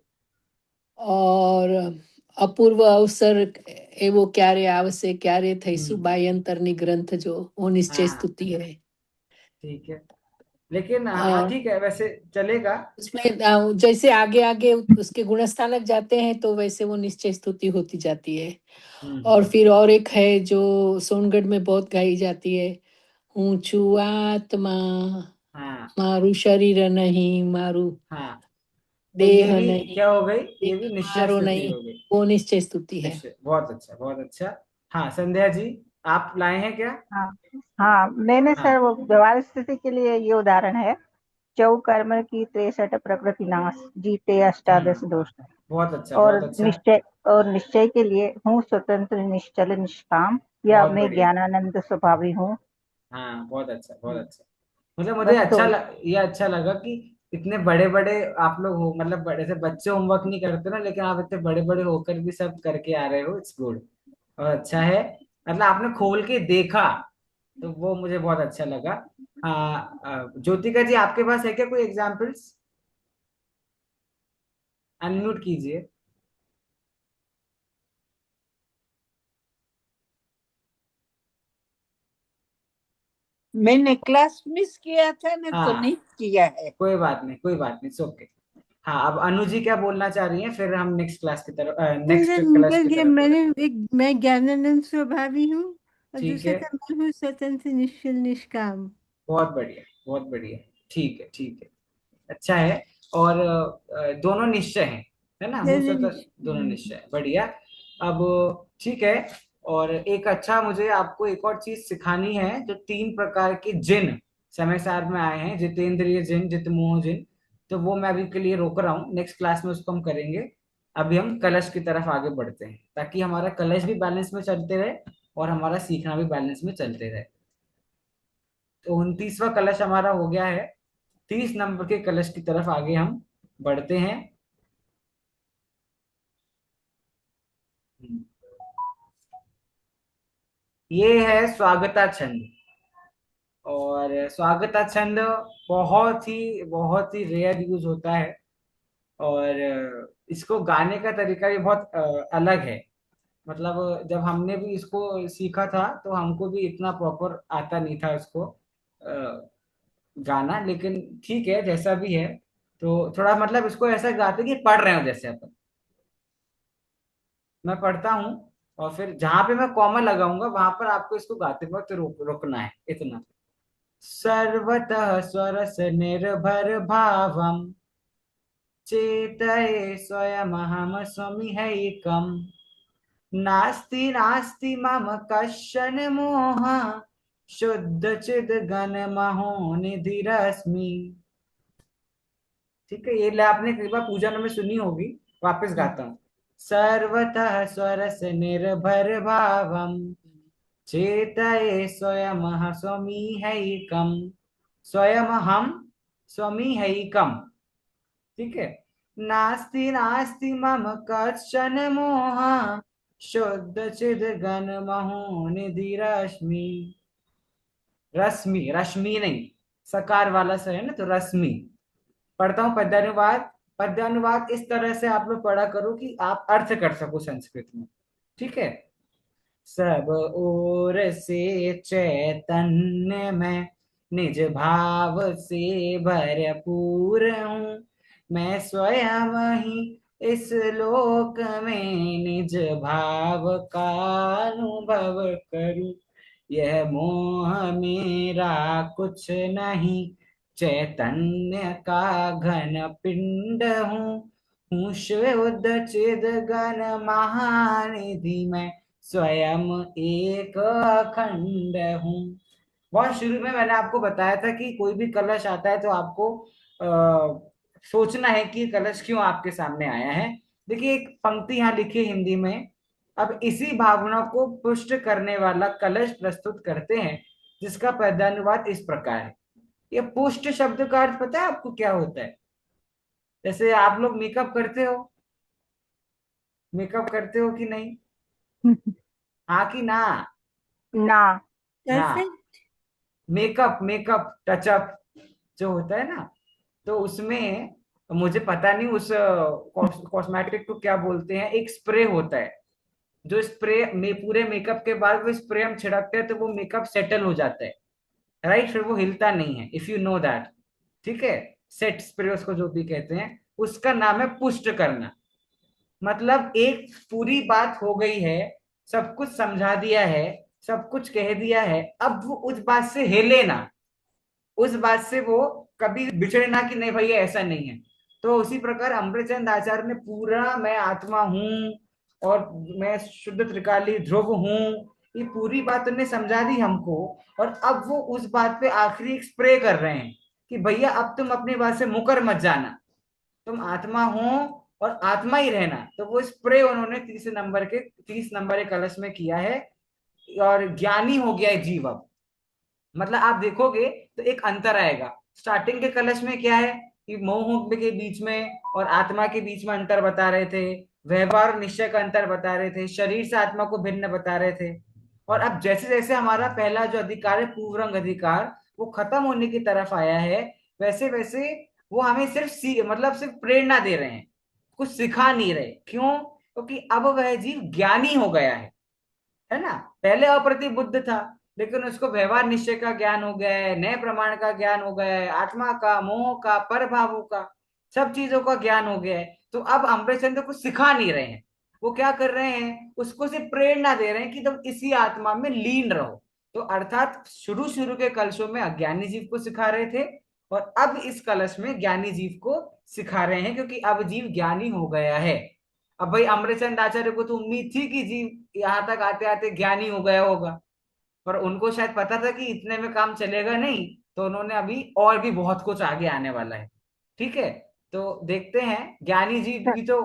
और अपूर्व अवसर एवो क्यारे आवसे क्यारे थईसु बायंतरनी ग्रंथ जो वो निश्चय हाँ स्तुति है। ठीक है, लेकिन हाँ और ठीक है, वैसे चलेगा। उसमें जैसे आगे आगे उसके गुणस्थानक जाते हैं तो वैसे वो निश्चय स्तुति होती जाती है। और हम्म। फिर और एक है जो सोनगढ़ में बहुत गाई जाती है, ऊंचू आत्मा हाँ मारू शरीर नहीं, मारू हाँ, तो ये देह भी नहीं, क्या हो गई, ये भी देह निश्चय मारो स्तुति नहीं, हो गई। वो निश्चय स्तुति है। निश्चय, बहुत अच्छा बहुत अच्छा। हाँ संध्या जी, आप लाए हैं क्या? हाँ हाँ, मैंने सर हाँ वो व्यवहार स्थिति के लिए ये उदाहरण है, चौ कर्म की 63 प्रकृति नाश, जीते अष्टादश दोष। बहुत अच्छा और बहुत अच्छा। निश्चय के लिए हूँ स्वतंत्र निश्चल निष्काम, या बहुत मैं बढ़िया। ज्ञानानंद स्वभावी हूँ। हाँ बहुत अच्छा बहुत अच्छा। मतलब मुझे बस दो। ये अच्छा लगा कि इतने बड़े बड़े आप लोग हो, मतलब बड़े से बच्चे होमवर्क नहीं करते ना, लेकिन आप इतने बड़े बड़े होकर भी सब करके आ रहे हो, इट्स गुड। और अच्छा है, मतलब आपने खोल के देखा, तो वो मुझे बहुत अच्छा लगा। हाँ ज्योतिका जी, आपके पास है क्या कोई एग्जाम्पल्स? अनम्यूट कीजिए। मैंने क्लास मिस किया था ना, तो नहीं हाँ किया है। कोई बात नहीं कोई बात नहीं, ओके। हाँ अब अनु जी क्या बोलना चाह रही हैं, फिर हम नेक्स्ट क्लास की तरफ, नेक्स्ट कलश की ये तरफ मैंने बढ़े। मैं ज्ञानानंद स्वभावी हूँ, और ठीक दूसरा है, था मैं हूँ स्वतंत्र निश्चल निष्काम। बहुत बढ़िया बहुत बढ़िया। ठीक है ठीक है, अच्छा है। और दोनों निश्चय हैं, है ना, हूँ सतत दोनों निश्चय हैं, बढ़िया। अब ठीक है। और एक अच्छा, मुझे आपको एक और चीज सिखानी है, जो 3 प्रकार के जिन समय सार में आए हैं, जितेंद्रिय जिन, जितमोह जिन, तो वो मैं अभी के लिए रोक रहा हूँ, नेक्स्ट क्लास में उसको हम करेंगे। अभी हम कलश की तरफ आगे बढ़ते हैं, ताकि हमारा कलश भी बैलेंस में चलते रहे और हमारा सीखना भी बैलेंस में चलते रहे। तो 29वां कलश हमारा हो गया है, 30 नंबर के कलश की तरफ आगे हम बढ़ते हैं। ये है स्वागता छंद। और स्वागता छंद बहुत ही रेयर यूज होता है। और इसको गाने का तरीका भी बहुत अलग है। मतलब जब हमने भी इसको सीखा था, तो हमको भी इतना प्रॉपर आता नहीं था इसको गाना, लेकिन ठीक है जैसा भी है। तो थोड़ा मतलब इसको ऐसा गाते कि पढ़ रहे हो जैसे अपन। मैं पढ़ता हूँ, और फिर जहां पे मैं कॉमा लगाऊंगा वहां पर आपको इसको गाते वक्त रुकना है, इतना। सर्वतः स्वरस निर्भर भावम, चेतये स्वयमहम स्वमिहैकम्, नास्ति नास्ति मम कश्चन मोह, शुद्ध चिद गण महो निधिरस्मि। ठीक है, ये आपने कई बार पूजन में सुनी होगी, वापस गाता हूँ। सर्वतः स्वरस निर्भर भावम, चेतये स्वयं स्वमीहैकम्, स्वयं हम स्वमीहैकम्। ठीक है, नास्ति नास्ति मम कश्चन मोह, शुद्ध चिद गण महो निधि रश्मि। रश्मि, रश्मि नहीं, सकार वाला स है ना, तो रश्मि। पढ़ता हूँ पद्यानुवाद। पद्यानुवाद इस तरह से आप लोग पढ़ा करो कि आप अर्थ कर सको संस्कृत में। ठीक है, सब ओर से चैतन्य में, निज भाव से भरपूर हूँ, मैं स्वयं ही इस लोक में निज भाव का अनुभव करूं, यह मोह मेरा कुछ नहीं, चैतन्य का घन पिंड हूँ शुद्ध चिद घन महानिधि में, स्वयं एक अखंड हूँ। बहुत शुरू में मैंने आपको बताया था कि कोई भी कलश आता है तो आपको सोचना है कि ये कलश क्यों आपके सामने आया है। देखिए एक पंक्ति यहाँ लिखी है हिंदी में, अब इसी भावना को पुष्ट करने वाला कलश प्रस्तुत करते हैं, जिसका पद्यानुवाद इस प्रकार है। ये पुष्ट शब्द का अर्थ पता है आपको क्या होता है? जैसे आप लोग मेकअप करते हो, मेकअप करते हो कि नहीं? हाँ कि ना? ना। ना। कैसे? मेकअप मेकअप टचअप जो होता है ना, तो उसमें मुझे पता नहीं उस कॉस्मेटिक को क्या बोलते हैं, एक स्प्रे होता है जो स्प्रे में पूरे मेकअप के बाद वो स्प्रे हम छिड़कते हैं तो वो मेकअप सेटल हो जाता है, राइट? फिर वो हिलता नहीं है, इफ यू नो दैट। ठीक है, सेट स्प्रे उसको जो भी कहते हैं, उसका नाम है पुष्ट करना। मतलब एक पूरी बात हो गई है, सब कुछ समझा दिया है, सब कुछ कह दिया है, अब वो उस बात से हिले ना, उस बात से वो कभी बिछड़े ना कि नहीं भैया ऐसा नहीं है। तो उसी प्रकार अमृतचंद आचार्य ने पूरा मैं आत्मा हूँ और मैं शुद्ध त्रिकाली ध्रुव हूँ, ये पूरी बात उन्हें समझा दी हमको। और अब वो उस बात पे आखिरी एक स्प्रे कर रहे हैं कि भैया अब तुम अपनी बात से मुकर मत जाना, तुम आत्मा हो और आत्मा ही रहना। तो वो स्प्रे उन्होंने 30 नंबर के कलश में किया है, और ज्ञानी हो गया है जीव अब। मतलब आप देखोगे तो एक अंतर आएगा। स्टार्टिंग के कलश में क्या है कि मोह के बीच में और आत्मा के बीच में अंतर बता रहे थे, व्यवहार और निश्चय का अंतर बता रहे थे, शरीर से आत्मा को भिन्न बता रहे थे। और अब जैसे जैसे हमारा पहला जो अधिकार है पूर्वरंग अधिकार, वो खत्म होने की तरफ आया है, वैसे वैसे वो हमें सिर्फ मतलब सिर्फ प्रेरणा दे रहे हैं, कुछ सिखा नहीं रहे। क्यों? क्योंकि अब वह जीव ज्ञानी हो गया है ना। पहले अप्रतिबुद्ध था, लेकिन उसको व्यवहार निश्चय का ज्ञान हो गया है, नए प्रमाण का ज्ञान हो गया है, आत्मा का, मोह का, पर भावों का, सब चीजों का ज्ञान हो गया है। तो अब अमृतचंद्र कुछ सिखा नहीं रहे हैं, वो क्या कर रहे हैं, उसको सिर्फ प्रेरणा दे रहे हैं कि तुम इसी आत्मा में लीन रहो। तो अर्थात शुरू शुरू के कलशों में अज्ञानी जीव को सिखा रहे थे, और अब इस कलश में ज्ञानी जीव को सिखा रहे हैं, क्योंकि अब जीव ज्ञानी हो गया है। अब भाई अमृतचंद आचार्य को तो उम्मीद थी कि जीव यहाँ तक आते आते ज्ञानी हो गया होगा, पर उनको शायद पता था कि इतने में काम चलेगा नहीं, तो उन्होंने अभी और भी बहुत कुछ आगे आने वाला है। ठीक है, तो देखते हैं, ज्ञानी जीव सर, भी तो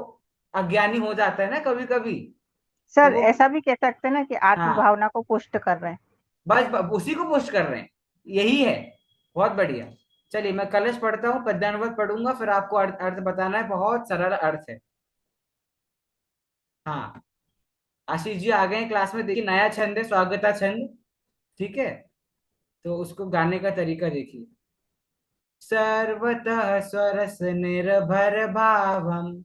अज्ञानी हो जाता है ना कभी कभी। तो सर वो, ऐसा भी कह सकते हैं ना कि आत्म हाँ, भावना को पुष्ट कर रहे हैं। बस उसी को पुश कर रहे हैं, यही है। बहुत बढ़िया। चलिए मैं कलश पढ़ता हूँ, पद्यानुवाद पढ़ूंगा, फिर आपको अर्थ बताना है, बहुत सरल अर्थ है। हाँ, आशीष जी आ गए हैं क्लास में, देखिए नया छंद है, स्वागता छंद। ठीक है, तो उसको गाने का तरीका देखिए। सर्वतः स्वरस निर्भर भावम,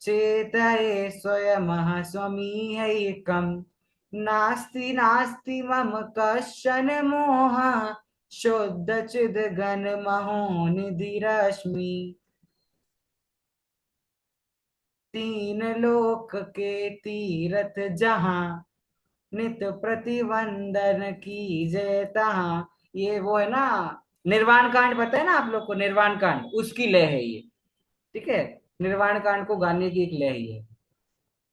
चेतये स्वयं स्वमीहैकम्, नास्ति नास्ति मम कश्चन मोह, शुद्ध चिद्घन महो निधिरश्मि। तीन लोक के तीरथ जहाँ, नित प्रतिवंदन की जय तहाँ। ये वो है ना, निर्वाण कांड पता है ना आप लोग को, निर्वाण कांड उसकी लय है ये। ठीक है, निर्वाण कांड को गाने की एक लय ही है।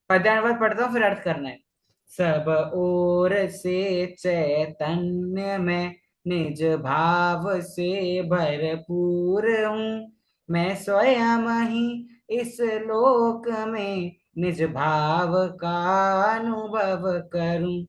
पद्यानुवाद पढ़ता हूँ, फिर अर्थ करना है। सब ओर से चैतन्य में निज भाव से भरपूर हूँ, मैं स्वयं ही इस लोक में निज भाव का अनुभव करूं।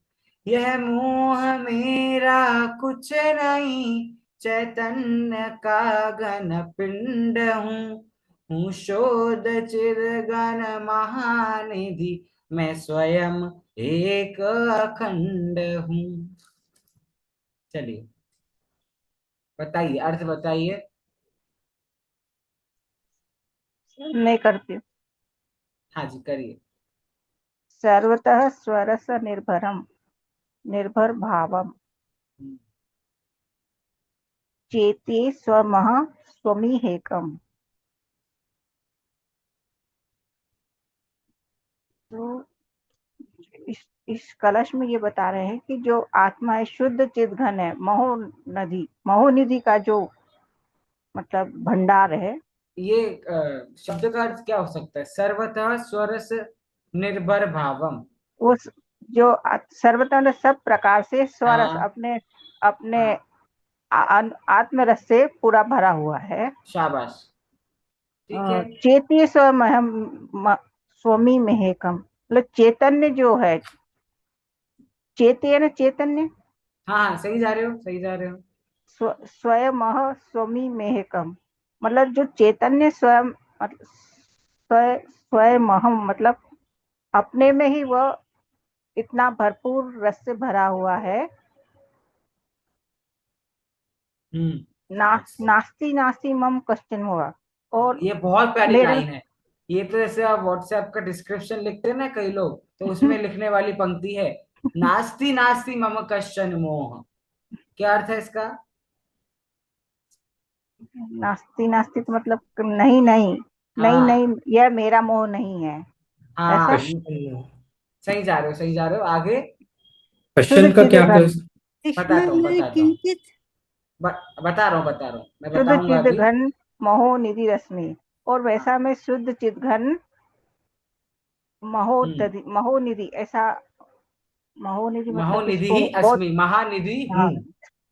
यह मोह मेरा कुछ नहीं, चैतन्य का घन पिंड हूँ शोध चिरगन महानिधि, मैं स्वयं एक अखंड हूँ। चलिए बताइए, अर्थ बताइए। मैं करती हूँ। हाँ जी करिए। सर्वतः स्वरस निर्भरम, निर्भर भावम, चेते स्वमः स्वमीहेकम। तो इस कलश में ये बता रहे हैं कि जो आत्मा है शुद्ध चित घन है, महोनिधि, महोनिधि का जो मतलब भंडार है। ये शब्द का अर्थ क्या हो सकता है? सर्वतः स्वरस निर्भर भावम। उस जो सर्वतः सब प्रकार से स्वरस हाँ अपने अपने हाँ, आत्मरस से पूरा भरा हुआ है। शाबाश। ठीक है। चेती स्वमी महेकम, मतलब चैतन्य जो है, चेती है ना चैतन्य, हाँ हाँ, सही जा रहे हो, सही जा रहे हो। स्वयं स्वमी मेहकम, मतलब जो चैतन्य स्वयं, मतलब स्वयं मतलब अपने में ही वह इतना भरपूर रस से भरा हुआ है। नास्ति नास्ति मम कश्चन हुआ। और ये बहुत प्यारी मेरे लाइन है। ये तो जैसे आप व्हाट्सएप का डिस्क्रिप्शन लिखते हैं ना कई लोग, तो उसमें लिखने वाली पंक्ति है, नास्ति नास्ति मम कश्चन मोह। क्या अर्थ है इसका? नास्ति नास्ति तो मतलब नहीं नहीं नहीं हाँ नहीं, यह मेरा मोह नहीं है, हाँ, ऐसा। सही जा रहे हो, सही जा रहे हो। आगे क्वेश्चन का शुद्ध क्या चिद घन, बताता हूँ, बताता हूँ, किंचित बता रहा हूँ, मैं शुद्ध बताऊंगा चिद अभी। घन महो निधि रश्मि। और वैसा में शुद्ध चिद घन महोनिधि, ऐसा महोनिधि मतलब महोनिधि किसको ही बहुत। अस्मि, महानिधि हूँ, हाँ,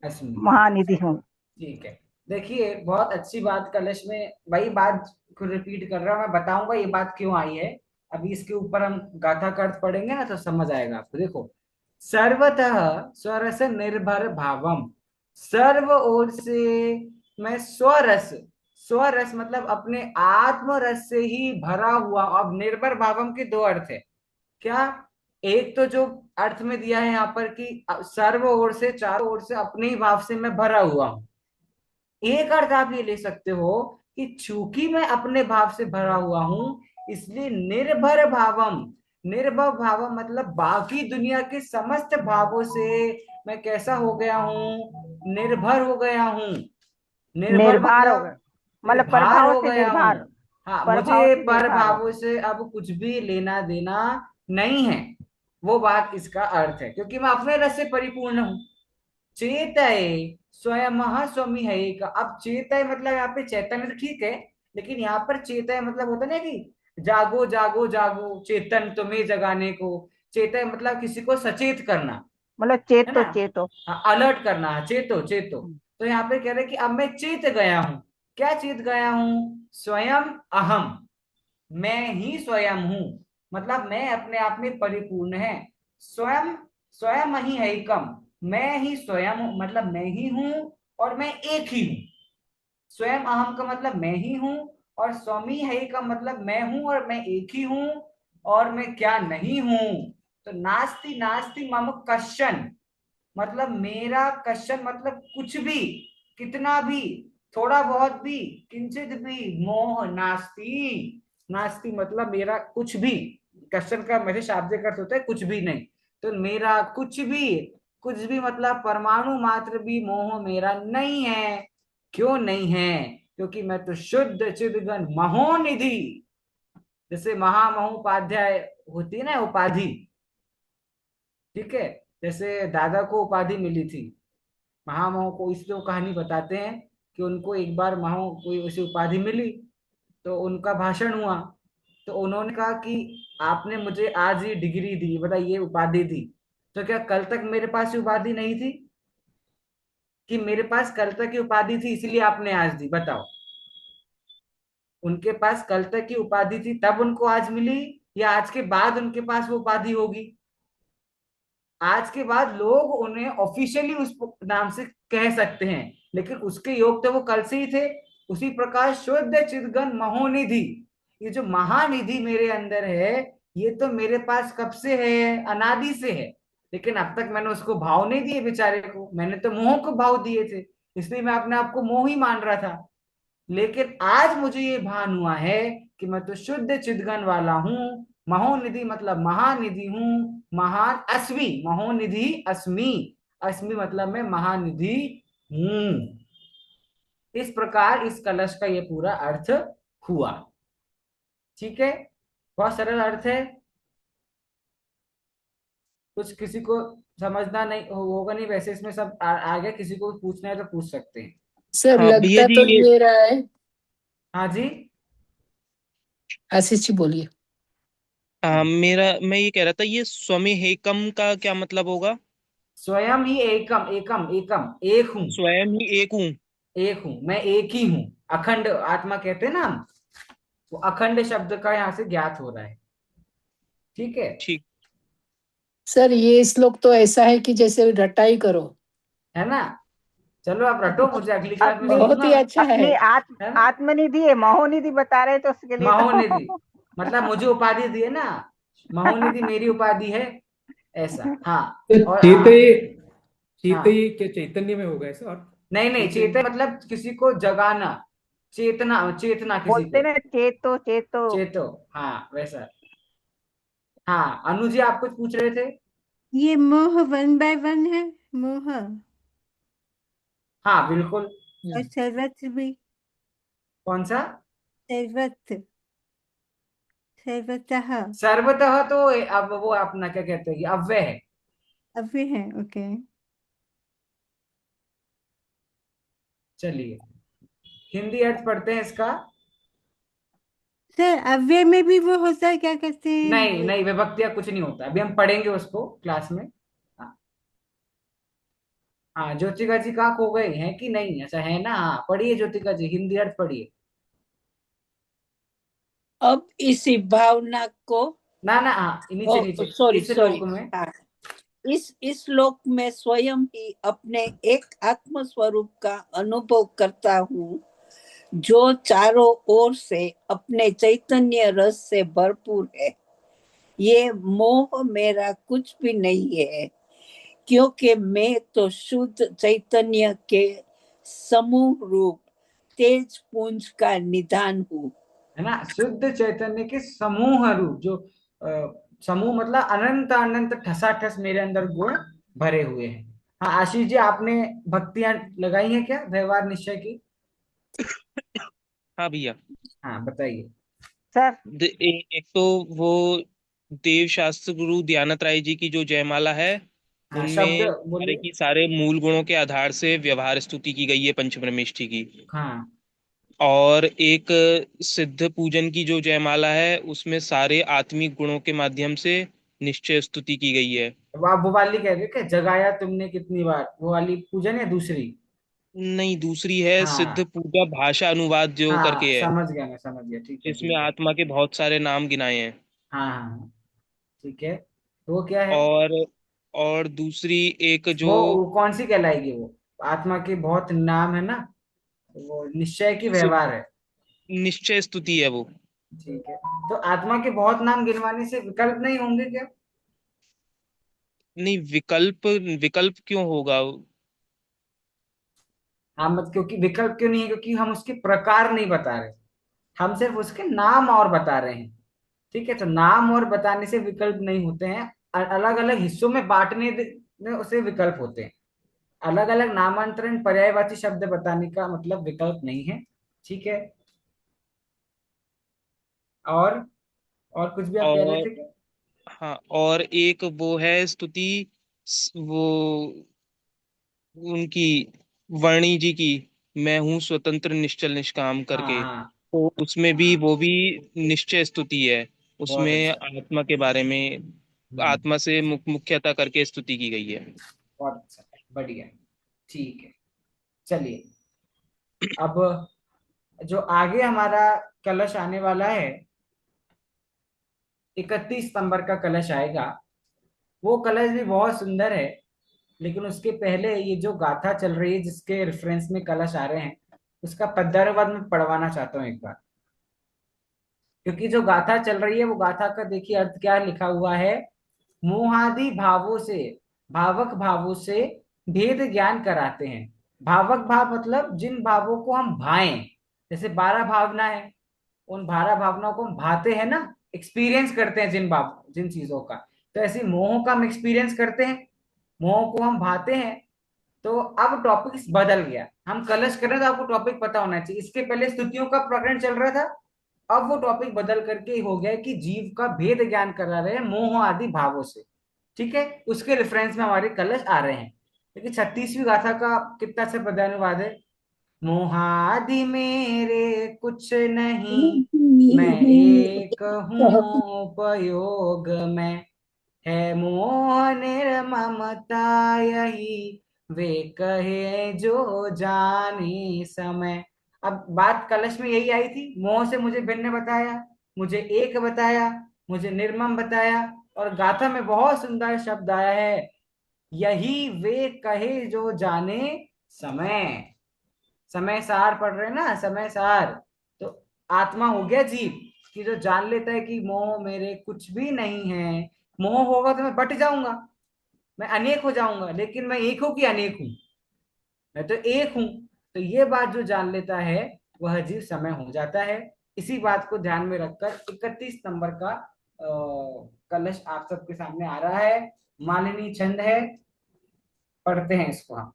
अस्मि। महानिधि हूँ। ठीक है। देखिए बहुत अच्छी बात, कलश में वही बात को रिपीट कर रहा हूं, मैं बताऊंगा ये बात क्यों आई है। अभी इसके ऊपर हम गाथा का अर्थ पढ़ेंगे ना, तो समझ आएगा आपको। देखो, सर्वतः स्वरस निर्भर भावम, सर्व ओर से मैं स्वरस, स्वरस मतलब अपने आत्म रस से ही भरा हुआ। अब निर्भर भावम के दो अर्थ है। क्या? एक तो जो अर्थ में दिया है यहाँ पर कि सर्व ओर से, चारों ओर से अपने ही भाव से मैं भरा हुआ हूं। एक अर्थ आप ये ले सकते हो कि चूंकि मैं अपने भाव से भरा हुआ हूं, इसलिए निर्भर भावम, निर्भर भावम मतलब बाकी दुनिया के समस्त भावों से मैं कैसा हो गया हूं? निर्भर हो गया हूं। निर्भर निर्भर हो गए, मतलब मतलब निर्भर प्रभाव हो से गया हूं। निर्भर, हाँ, प्रभाव मुझे से पर निर्भर हो। भावों से अब कुछ भी लेना देना नहीं है। वो बात इसका अर्थ है, क्योंकि मैं अपने रस से परिपूर्ण हूं। चेतय स्वयं स्वमी है एक। अब चेतय मतलब यहाँ पे चैतन्य तो ठीक है, लेकिन यहाँ पर चेतय मतलब होता ना कि जागो जागो जागो, चेतन तुम्हें जगाने को। चेतय मतलब किसी को सचेत करना, मतलब है चेतो ना? चेतो। हाँ, अलर्ट करना, चेतो चेतो। तो यहाँ पे कह रहे कि अब मैं चेत गया हूं। क्या चेत गया हूं? स्वयं अहम, मैं ही स्वयं हूं। मतलब मैं अपने आप में परिपूर्ण है। स्वयं, स्वयं ही है एकम, मैं ही स्वयं हूं, मतलब मैं ही हूं और मैं एक ही हूं। स्वयं अहम का मतलब मैं ही हूं, और स्वामी है का मतलब मैं हूं और मैं एक ही हूं, और मैं क्या नहीं हूं। तो नास्ति नास्ति मम कश्चन, मतलब मेरा कश्चन मतलब कुछ भी, कितना भी, थोड़ा बहुत भी, किंचित भी मोह नास्ति। नास्ति मतलब मेरा कुछ भी। कश्चन का मेरे शाब्दिक अर्थ होता है कुछ भी नहीं। तो मेरा कुछ भी मतलब परमाणु मात्र भी मोह मेरा नहीं है। क्यों नहीं है? क्योंकि मैं तो शुद्ध चिदघन महोनिधि, जैसे महामहोपाध्याय होती है ना उपाधि, ठीक है? जैसे दादा को उपाधि मिली थी महामहो को, इसलिए वो कहानी बताते हैं कि उनको एक बार महो कोई ऐसी उपाधि मिली, तो उनका भाषण हुआ। तो उन्होंने कहा कि आपने मुझे आज ये डिग्री दी, मतलब ये उपाधि दी, तो क्या कल तक मेरे पास ये उपाधि नहीं थी? कि मेरे पास कल तक की उपाधि थी इसलिए आपने आज दी? बताओ। उनके पास कल तक की उपाधि थी तब उनको आज मिली, या आज के बाद उनके पास वो उपाधि होगी? आज के बाद लोग उन्हें ऑफिशियली उस नाम से कह सकते हैं, लेकिन उसके योग तो वो कल से ही थे। उसी प्रकार शुद्ध चिदघन महोनिधि, ये जो महानिधि मेरे अंदर है, ये तो मेरे पास कब से है? अनादि से है। लेकिन अब तक मैंने उसको भाव नहीं दिए बेचारे को, मैंने तो मोह को भाव दिए थे, इसलिए मैं अपने आप को मोह ही मान रहा था। लेकिन आज मुझे ये भान हुआ है कि मैं तो शुद्ध चिदघन वाला हूं। महोनिधि मतलब महानिधि हूं, महान अस्मि, महोनिधि अस्मि, अस्मि मतलब मैं महानिधि हूं। इस प्रकार इस कलश का ये पूरा अर्थ हुआ। ठीक है, बहुत सरल अर्थ है। कुछ किसी को समझना नहीं होगा नहीं, वैसे इसमें सब आ गया। किसी को पूछना है तो पूछ सकते हैं। सर हाँ भैया लगता जी तो ये ये रहा है। हाँ जी। आशीष जी बोलिए। मैं ये कह रहा था, ये स्वमे हेकम का क्या मतलब होगा? स्वयं ही एकम, एकम एकम, एक हूं। स्वयं ही एक हूँ। एक हूं, मैं एक ही हूं। अखंड आत्मा कहते हैं ना हम, वो अखंड शब्द का यहाँ से ज्ञात हो रहा है। ठीक है, ठीक। सर ये श्लोक तो ऐसा है कि जैसे रटाई करो। है ना? चलो आप रटो, मुझे अगली क्लास में अपनी बहुत सुनूंगा। ही अच्छा है। अपनी है ना? आत्मनिधि है, महोनिधि बता रहे तो उसके लिए महोनिधि तो मतलब मुझे उपाधि दी है ना, महोनिधि मेरी उपाधि है, ऐसा। हाँ। तो और हाँ, चेतये क्या चैतन्य में होगा ऐसा? और नहीं नहीं, चैतन्य चेतन मतलब किसी को जगाना, चेतना, चेतना किसी बोलते को, ना, चेतो चेतो। चेतो, हाँ वैसा। हाँ, अनु जी आप कुछ पूछ रहे थे। ये मोह 1 by 1 है, मोह। हाँ बिल्कुल। और सर्वत्र भी। कौन सा? सर्वत्र, सर्वतः। सर्वतः तो अब वो अपना क्या कहते हैं कि अव्यय है। अव्यय है, ओके। चलिए, हिंदी अर्थ पढ़ते हैं इसका। सर अव्यय में भी वो होता है, क्या कहते नहीं हैं? नहीं, विभक्तियां कुछ नहीं होता, अभी हम पढ़ेंगे उसको क्लास में। हाँ। हाँ, ज्योतिका जी कहाँ खो गए हैं कि नहीं? ऐसा है ना? हाँ पढ़िए ज्योतिका जी, हिंदी अर्थ पढ़िए। अब इसी भावना को, ना ना, हाँ नीचे नीचे, सॉरी इस सॉरी, लोक में। हाँ, इस लोक में स्वयं ही अपने एक आत्म स्वरूप का अनुभव करता हूँ, जो चारों ओर से अपने चैतन्य रस से भरपूर है। ये मोह मेरा कुछ भी नहीं है, क्योंकि मैं तो शुद्ध चैतन्य के समूह रूप तेज पुंज का निधान हूँ। है ना, शुद्ध चैतन्य के समूह रूप, जो समूह मतलब अनंत अनंत ठसाठस मेरे अंदर गुण भरे हुए हैं। हाँ आशीष जी, आपने भक्तियां लगाई हैं क्या व्यवहार निश्चय की? हाँ भैया। हाँ बताइए। सर एक तो वो देव शास्त्र गुरु दयानंद राय जी की जो जयमाला है, हाँ शब्द उनमें सारे बोलिए। की सारे मूल गुणों के आधार से व्यवहार स्तुति की गई है पंचब्रह्मेष्ठी की। हाँ। और एक सिद्ध पूजन की जो जयमाला है, उसमें सारे आत्मिक गुणों के माध्यम से निश्चय स्तुति की गई है। आप वो वाली कह रहे हो क्या, जगाया तुमने कितनी बार, वो वाली पूजन है दूसरी? नहीं, दूसरी है सिद्ध हाँ पूजा भाषा अनुवाद जो हाँ, करके है, समझ गया, मैं समझ गया, ठीक है जिसमें ठीक है। आत्मा के बहुत सारे नाम गिनाए हैं। हाँ हाँ हाँ, ठीक है। तो वो क्या है? और और दूसरी एक जो वो कौन सी कहलाएगी वो? आत्मा के बहुत नाम है ना, वो निश्चय की सिद्ध व्यवहार है। निश्चय स्तुति है वो। ठीक है। तो आत्मा के बहुत नाम गिनवाने से विकल्प नहीं होंगे क्या? नहीं, विकल्प विकल्प क्यों होगा? हाँ मत, क्योंकि विकल्प क्यों नहीं है, क्योंकि हम उसके प्रकार नहीं बता रहे, हम सिर्फ उसके नाम और बता रहे हैं। ठीक है, तो नाम और बताने से विकल्प नहीं होते हैं, अलग अलग हिस्सों में बांटने में उसे विकल्प होते हैं। अलग अलग नामांतरण पर्यायवाची शब्द बताने का मतलब विकल्प नहीं है। ठीक है। और और कुछ भी आप कह रहे और थे क्या? हाँ, और एक वो है स्तुति, वो उनकी वाणी जी की, मैं हूँ स्वतंत्र निश्चल निष्काम हाँ करके। हाँ तो उसमें भी हाँ, वो भी निश्चय स्तुति है। बहुत उसमें अच्छा। आत्मा के बारे में, हम्म, आत्मा से मुख्यता करके स्तुति की गई है। बहुत अच्छा, बढ़िया। ठीक है। चलिए, अब जो आगे हमारा कलश आने वाला है, 31 सितंबर का कलश आएगा। वो कलश भी बहुत सुंदर है, लेकिन उसके पहले ये जो गाथा चल रही है जिसके रेफरेंस में कलश आ रहे हैं, उसका पद्यानुवाद मैं पढ़वाना चाहता हूँ एक बार। क्योंकि जो गाथा चल रही है, वो गाथा का देखिए अर्थ क्या लिखा हुआ है। मोहादि भावों से, भावक भावों से भेद ज्ञान कराते हैं। भावक भाव मतलब जिन भावों को हम भाएं, जैसे 12 भावना है, उन 12 भावनाओं को हम भाते हैं ना, एक्सपीरियंस करते हैं जिन चीजों का। तो ऐसे मोह का हम एक्सपीरियंस करते हैं, मोह को हम भाते हैं। तो अब टॉपिक बदल गया, हम कलश कर रहे हैं तो आपको टॉपिक पता होना चाहिए। इसके पहले स्तुतियों का प्रकरण चल रहा था, अब वो टॉपिक बदल करके हो गया कि जीव का भेद ज्ञान करा रहे हैं मोह आदि भावों से। ठीक है, उसके रेफरेंस में हमारे कलश आ रहे हैं। लेकिन 36वीं गाथा का कितना अच्छा पदानुवाद है। मोहादि मेरे कुछ नहीं, मैं एक हूँ उपयोग में, है मोह निर्ममता यही, वे कहे जो जाने समय। अब बात कलश में यही आई थी, मोह से मुझे भिन्न बताया, मुझे एक बताया, मुझे निर्मम बताया, और गाथा में बहुत सुंदर शब्द आया है, यही वे कहे जो जाने समय। समय सार पढ़ रहे हैं ना, समय सार। तो आत्मा हो गया जीव, कि जो जान लेता है कि मोह मेरे कुछ भी नहीं है, मोह होगा तो मैं बट जाऊंगा, मैं अनेक हो जाऊंगा, लेकिन मैं एक हूं कि अनेक हूं, मैं तो एक हूं। तो ये बात जो जान लेता है वह जीव समय हो जाता है। इसी बात को ध्यान में रखकर 31 नंबर का कलश आप सबके सामने आ रहा है। मालिनी छंद है, पढ़ते हैं इसको हम।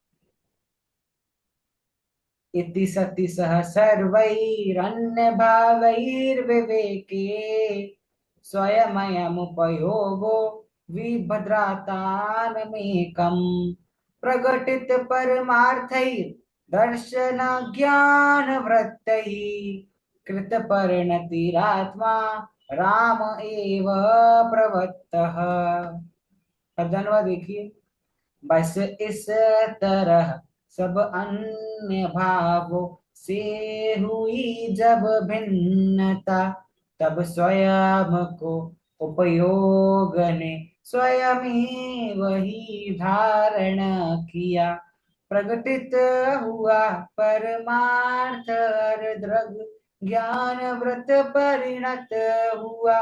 इति सति सह सर्वैरन्य भावैर्विवेके स्वयमयमुपयोगो विभद्रातानमेकम् प्रकटित परमार्थैर् दर्शन ज्ञान वृत्तैः कृत परिणतिरात्मा राम एव प्रवत्तः। धन्यवाद। देखिए, बस इस तरह सब अन्य भावों से हुई जब भिन्नता, तब स्वयं को उपयोग ने स्वयं ही वही धारण किया। प्रकटित हुआ परमार्थ दृग ज्ञान व्रत परिणत हुआ,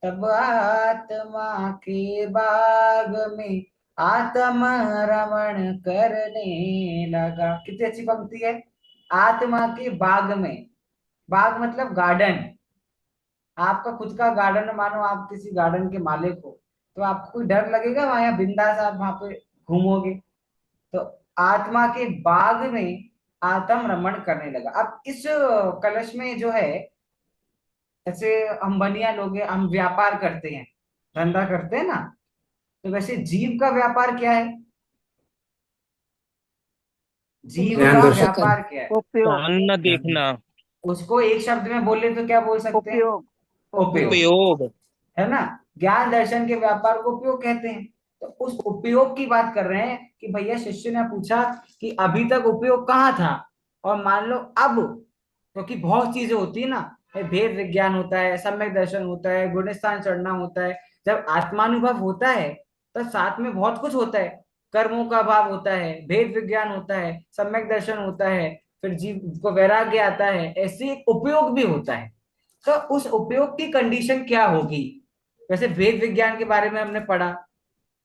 तब आत्मा के बाग में आत्म रमण करने लगा। कितनी अच्छी पंक्ति है, आत्मा के बाग में। बाग मतलब गार्डन, आपका खुद का गार्डन, मानो आप किसी गार्डन के मालिक हो, तो आपको कोई डर लगेगा वहां, बिंदास आप वहां पे घूमोगे। तो आत्मा के बाग में आत्म रमण करने लगा। अब इस कलश में जो है, ऐसे हम बनिया लोग हैं, हम व्यापार करते हैं, धंधा करते हैं ना, तो वैसे जीव का व्यापार क्या है? जीव ज्ञान का दर्शन। व्यापार क्या है? उपयोग, जानना देखना, उसको एक शब्द में बोले तो क्या बोल सकते हैं? उपयोग, उपयोग, उपयोग। है ना। ज्ञान दर्शन के व्यापार को उपयोग कहते हैं। तो उस उपयोग की बात कर रहे हैं कि भैया शिष्य ने पूछा कि अभी तक उपयोग कहाँ था, और मान लो अब, क्योंकि बहुत चीजें होती है ना, भेद विज्ञान होता है, सम्यक दर्शन होता है, गुणस्थान चढ़ना होता है। जब आत्मानुभव होता है तब साथ में बहुत कुछ होता है, कर्मों का भाव होता है, भेद विज्ञान होता है, सम्यक दर्शन होता है, फिर जीव को वैराग्य आता है, ऐसे एक उपयोग भी होता है। तो उस उपयोग की कंडीशन क्या होगी? वैसे वेद विज्ञान के बारे में हमने पढ़ा,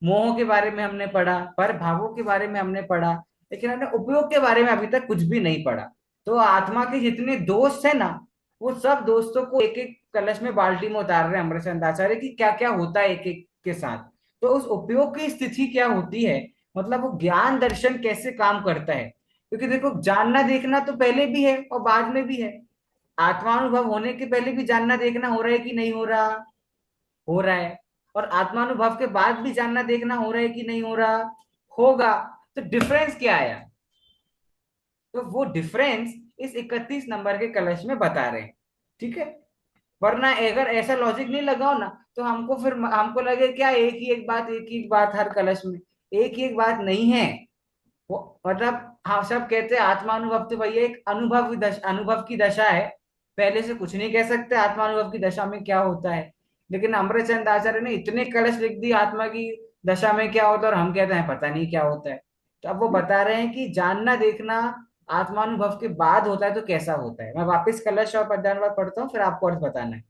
मोह के बारे में हमने पढ़ा, पर भावों के बारे में हमने पढ़ा, लेकिन हमने उपयोग के बारे में अभी तक कुछ भी नहीं पढ़ा। तो आत्मा के जितने दोस्त है ना, वो सब दोस्तों को एक एक कलश में, बाल्टी में उतार रहे हैं अमृतचंद आचार्य की क्या क्या होता है एक एक के साथ। तो उस उपयोग की स्थिति क्या होती है, मतलब वो ज्ञान दर्शन कैसे काम करता है। क्योंकि देखो, जानना देखना तो पहले भी है और बाद में भी है। आत्मानुभव होने के पहले भी जानना देखना हो रहा है कि नहीं हो रहा? हो रहा है। और आत्मानुभव के बाद भी जानना देखना हो रहा है कि नहीं हो रहा? होगा। तो डिफरेंस क्या आया? तो वो डिफरेंस इस 31 नंबर के कलश में बता रहे हैं। ठीक है। वरना अगर ऐसा लॉजिक नहीं लगाओ ना, तो हमको फिर हमको लगे क्या एक ही एक बात, एक ही एक बात हर कलश में। एक ही एक बात नहीं है वो, मतलब हाँ, सब कहते हैं आत्मानुभव तो भैया एक अनुभव की दशा है, पहले से कुछ नहीं कह सकते आत्मानुभव की दशा में क्या होता है। लेकिन अमृतचंद आचार्य ने इतने कलश लिख दी आत्मा की दशा में क्या होता है, और हम कहते हैं पता नहीं क्या होता है। तो अब वो बता रहे हैं कि जानना देखना आत्मानुभव के बाद होता है तो कैसा होता है। मैं वापस कलश और पद्यानुवाद पढ़ता हूँ, फिर आपको अर्थ बताना है।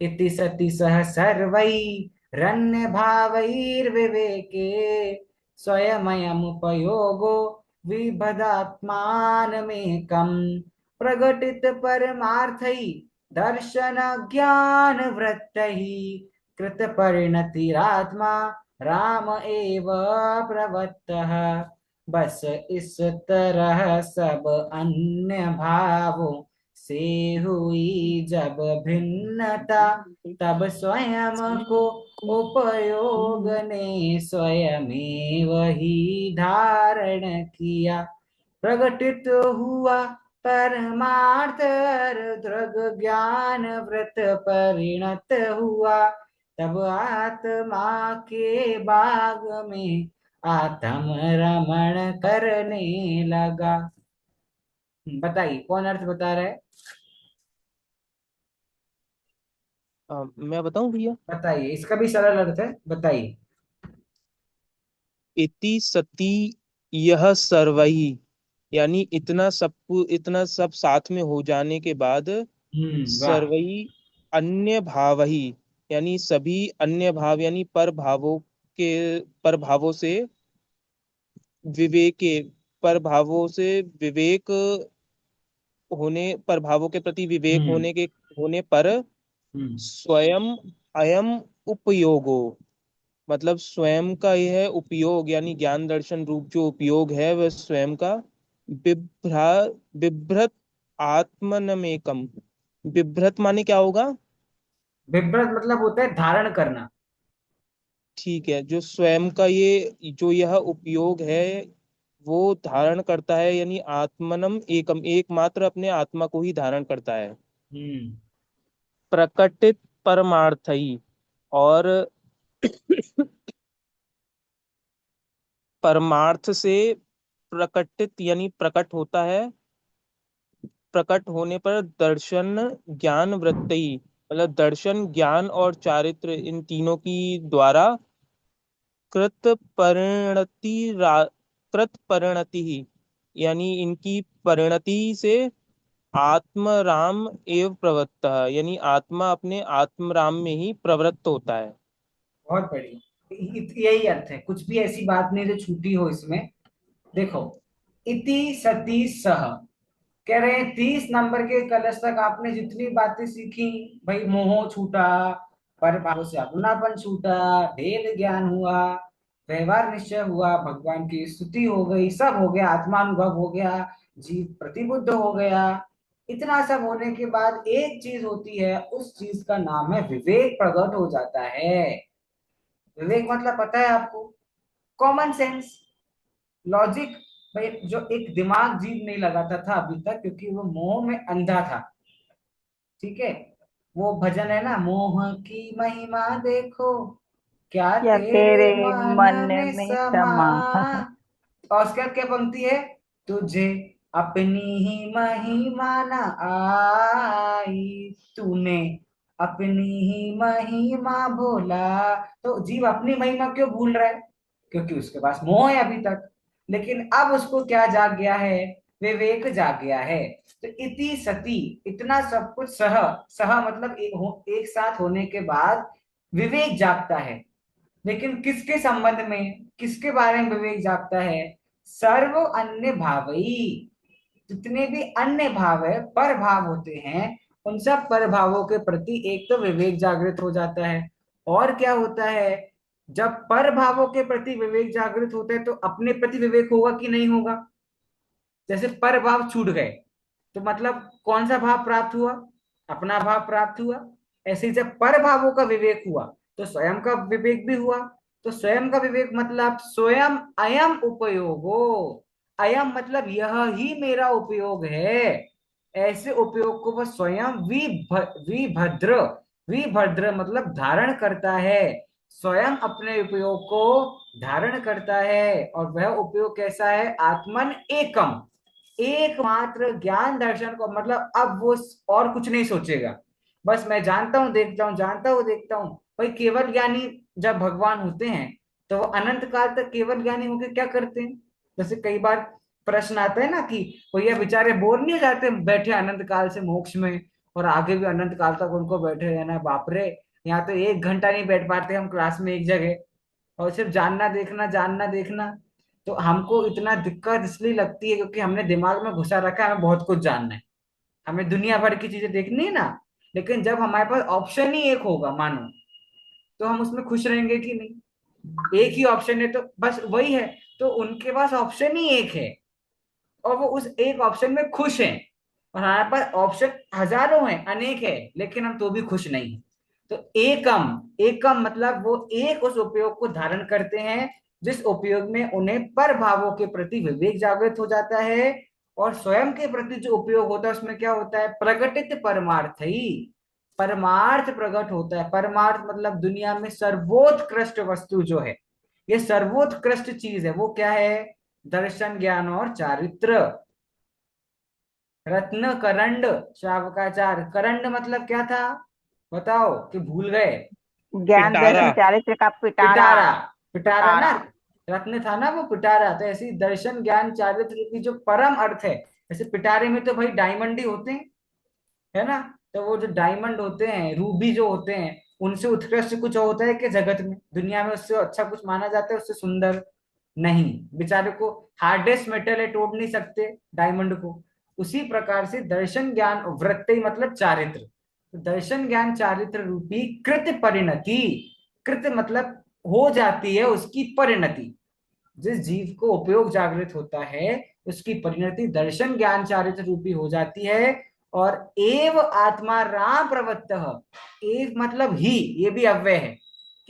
इति सति सह सर्वैरन्य भावैर्विवेके स्वयमयमुपयोगो विभदात्मानमेकम् प्रकटित परमार्थै दर्शन ज्ञान वृत्तैः कृत परिणतिरात्मा राम एव प्रवत्तः। बस इस तरह सब अन्य भावों से हुई जब भिन्नता, तब स्वयं को उपयोग ने स्वयं वही धारण किया। प्रकटित हुआ परमार्थ दृग ज्ञान व्रत परिणत हुआ, तब आत्मा के बाग में आत्म रमण करने लगा। बताइए कौन अर्थ बता रहा है? मैं बताऊं भैया? बताइए, इसका भी सरल अर्थ है, बताइए। इति सती यह सर्वही, यानी इतना सब साथ में हो जाने के बाद, वाह। सर्वही अन्य भाव ही, यानी सभी अन्य भाव यानी पर भावों से विवेके, पर भावों से विवेक होने, पर भावों के प्रति विवेक हम्म होने पर हम्म स्वयं अयम उपयोगो, मतलब स्वयं का यह उपयोग यानी ज्ञान दर्शन रूप जो उपयोग है वह स्वयं का बिभ्रा बिभ्रत आत्मनमेकम। बिभ्रत माने क्या होगा? विभ्रत मतलब होता है धारण करना। ठीक है, जो स्वयं का ये जो यह उपयोग है वो धारण करता है, यानी आत्मनम एकम, एकमात्र अपने आत्मा को ही धारण करता है। हम्म प्रकटित परमार्थई, और परमार्थ से प्रकटित यानी प्रकट होता है, प्रकट होने पर दर्शन ज्ञान वृत्ति, मतलब दर्शन ज्ञान और चारित्र इन तीनों की द्वारा कृत परिणति कृत परिणति ही, यानी इनकी परिणति से आत्मराम एव प्रवृत्त, यानी आत्मा अपने आत्मराम में ही प्रवृत्त होता है। बहुत बढ़िया, यही अर्थ है, कुछ भी ऐसी बात नहीं जो छूटी हो इसमें। देखो, इति सती सह, कह रहे हैं 30 नंबर के कलश तक आपने जितनी बातें सीखी, भाई मोह छूटा, पर भाव से अपनापन छूटा, भेद ज्ञान हुआ, व्यवहार निश्चय हुआ, भगवान की स्तुति हो गई, सब हो गया, आत्मानुभव हो गया, जीव प्रतिबुद्ध हो गया। इतना सब होने के बाद एक चीज होती है, उस चीज का नाम है विवेक प्रकट हो जाता है। विवेक मतलब पता है आपको? Common sense, logic. भाई जो एक दिमाग जीव नहीं लगाता था अभी तक, क्योंकि वो मोह में अंधा था। ठीक है, वो भजन है ना, मोह की महिमा देखो, क्या क्या तेरे तेरे मन मन में में समा। समा। और उसके बाद क्या पंक्ति है? तुझे अपनी ही महिमा न आई, तूने अपनी ही महिमा भोला। तो जीव अपनी महिमा क्यों भूल रहा है? क्योंकि उसके पास मोह है अभी तक। लेकिन अब उसको क्या जाग गया है? विवेक जाग गया है। तो इति सती, इतना सब कुछ सह, सह मतलब एक साथ होने के बाद विवेक जागता है। लेकिन किसके संबंध में, किसके बारे में विवेक जागता है? सर्व अन्य भावई, जितने भी अन्य भाव है, पर भाव होते हैं, उन सब पर भावों के प्रति एक तो विवेक जागृत हो जाता है। और क्या होता है? जब पर भावों के प्रति विवेक जागृत होता है तो अपने प्रति विवेक होगा कि नहीं होगा? जैसे पर भाव छूट गए तो मतलब कौन सा भाव प्राप्त हुआ? अपना भाव प्राप्त हुआ। ऐसे ही जब पर भावों का विवेक हुआ तो स्वयं का विवेक भी हुआ। तो स्वयं का विवेक मतलब स्वयं अयम उपयोगो, अयम मतलब यह ही मेरा उपयोग है। ऐसे उपयोग को वह स्वयं विभद्र, विभद्र मतलब धारण करता है, स्वयं अपने उपयोग को धारण करता है। और वह उपयोग कैसा है? आत्मन एकम, एकमात्र ज्ञान दर्शन को, मतलब अब वो और कुछ नहीं सोचेगा। बस मैं जानता हूँ देखता हूँ, जानता हूँ देखता हूँ। भाई केवल ज्ञानी जब भगवान होते हैं तो वो अनंत काल तक केवल ज्ञानी होकर क्या करते हैं? जैसे कई बार प्रश्न आता है ना कि भैया बेचारे बोर नहीं हो जाते बैठे अनंत काल से मोक्ष में, और आगे भी अनंत काल तक उनको बैठे रहना है? बाप रे, यहाँ तो 1 घंटा नहीं बैठ पाते हम क्लास में एक जगह, और सिर्फ जानना देखना जानना देखना। तो हमको इतना दिक्कत इसलिए लगती है क्योंकि हमने दिमाग में घुसा रखा है हमें बहुत कुछ जानना है, हमें दुनिया भर की चीजें देखनी है ना। लेकिन जब हमारे पास ऑप्शन ही एक होगा मानो, तो हम उसमें खुश रहेंगे कि नहीं? एक ही ऑप्शन है तो बस वही है। तो उनके पास ऑप्शन ही एक है और वो उस एक ऑप्शन में खुश हैं, और हमारे पास ऑप्शन हजारों हैं, अनेक है, लेकिन हम तो भी खुश नहीं हैं। तो एकम, एकम मतलब वो एक उस उपयोग को धारण करते हैं जिस उपयोग में उन्हें पर भावों के प्रति विवेक जागृत हो जाता है। और स्वयं के प्रति जो उपयोग होता है उसमें क्या होता है? प्रकटित परमार्थ ही, परमार्थ प्रकट होता है। परमार्थ मतलब दुनिया में सर्वोत्कृष्ट वस्तु जो है, ये सर्वोत्कृष्ट चीज है, वो क्या है? दर्शन ज्ञान और चारित्र। रत्न करंड शावकाचार, करंड मतलब क्या था? बताओ कि भूल गए? ज्ञान पिटारा। दर्शन चारित्र का पिटारा। पिटारा, पिटारा ना, पिटारा। रत्न था ना वो पिटारा। तो ऐसे ही दर्शन ज्ञान चारित्र की जो परम अर्थ है, जैसे पिटारे में तो भाई डायमंड ही होते हैं, है ना? तो वो जो डायमंड होते हैं, रूबी जो होते हैं, उनसे उत्कृष्ट कुछ होता है कि जगत में, दुनिया में उससे अच्छा कुछ माना जाता है, उससे सुंदर नहीं। बेचारे को हार्डेस्ट मेटल है, तोड़ नहीं सकते डायमंड को। उसी प्रकार से दर्शन ज्ञान वृत्ति मतलब चारित्र, तो दर्शन ज्ञान चारित्र रूपी कृत परिणति, कृत मतलब हो जाती है उसकी परिणति। जिस जीव को उपयोग जागृत होता है उसकी परिणति दर्शन ज्ञान चारित्र रूपी हो जाती है। और एव आत्मा राम प्रवृत्त, एव मतलब ही, ये भी अव्यय है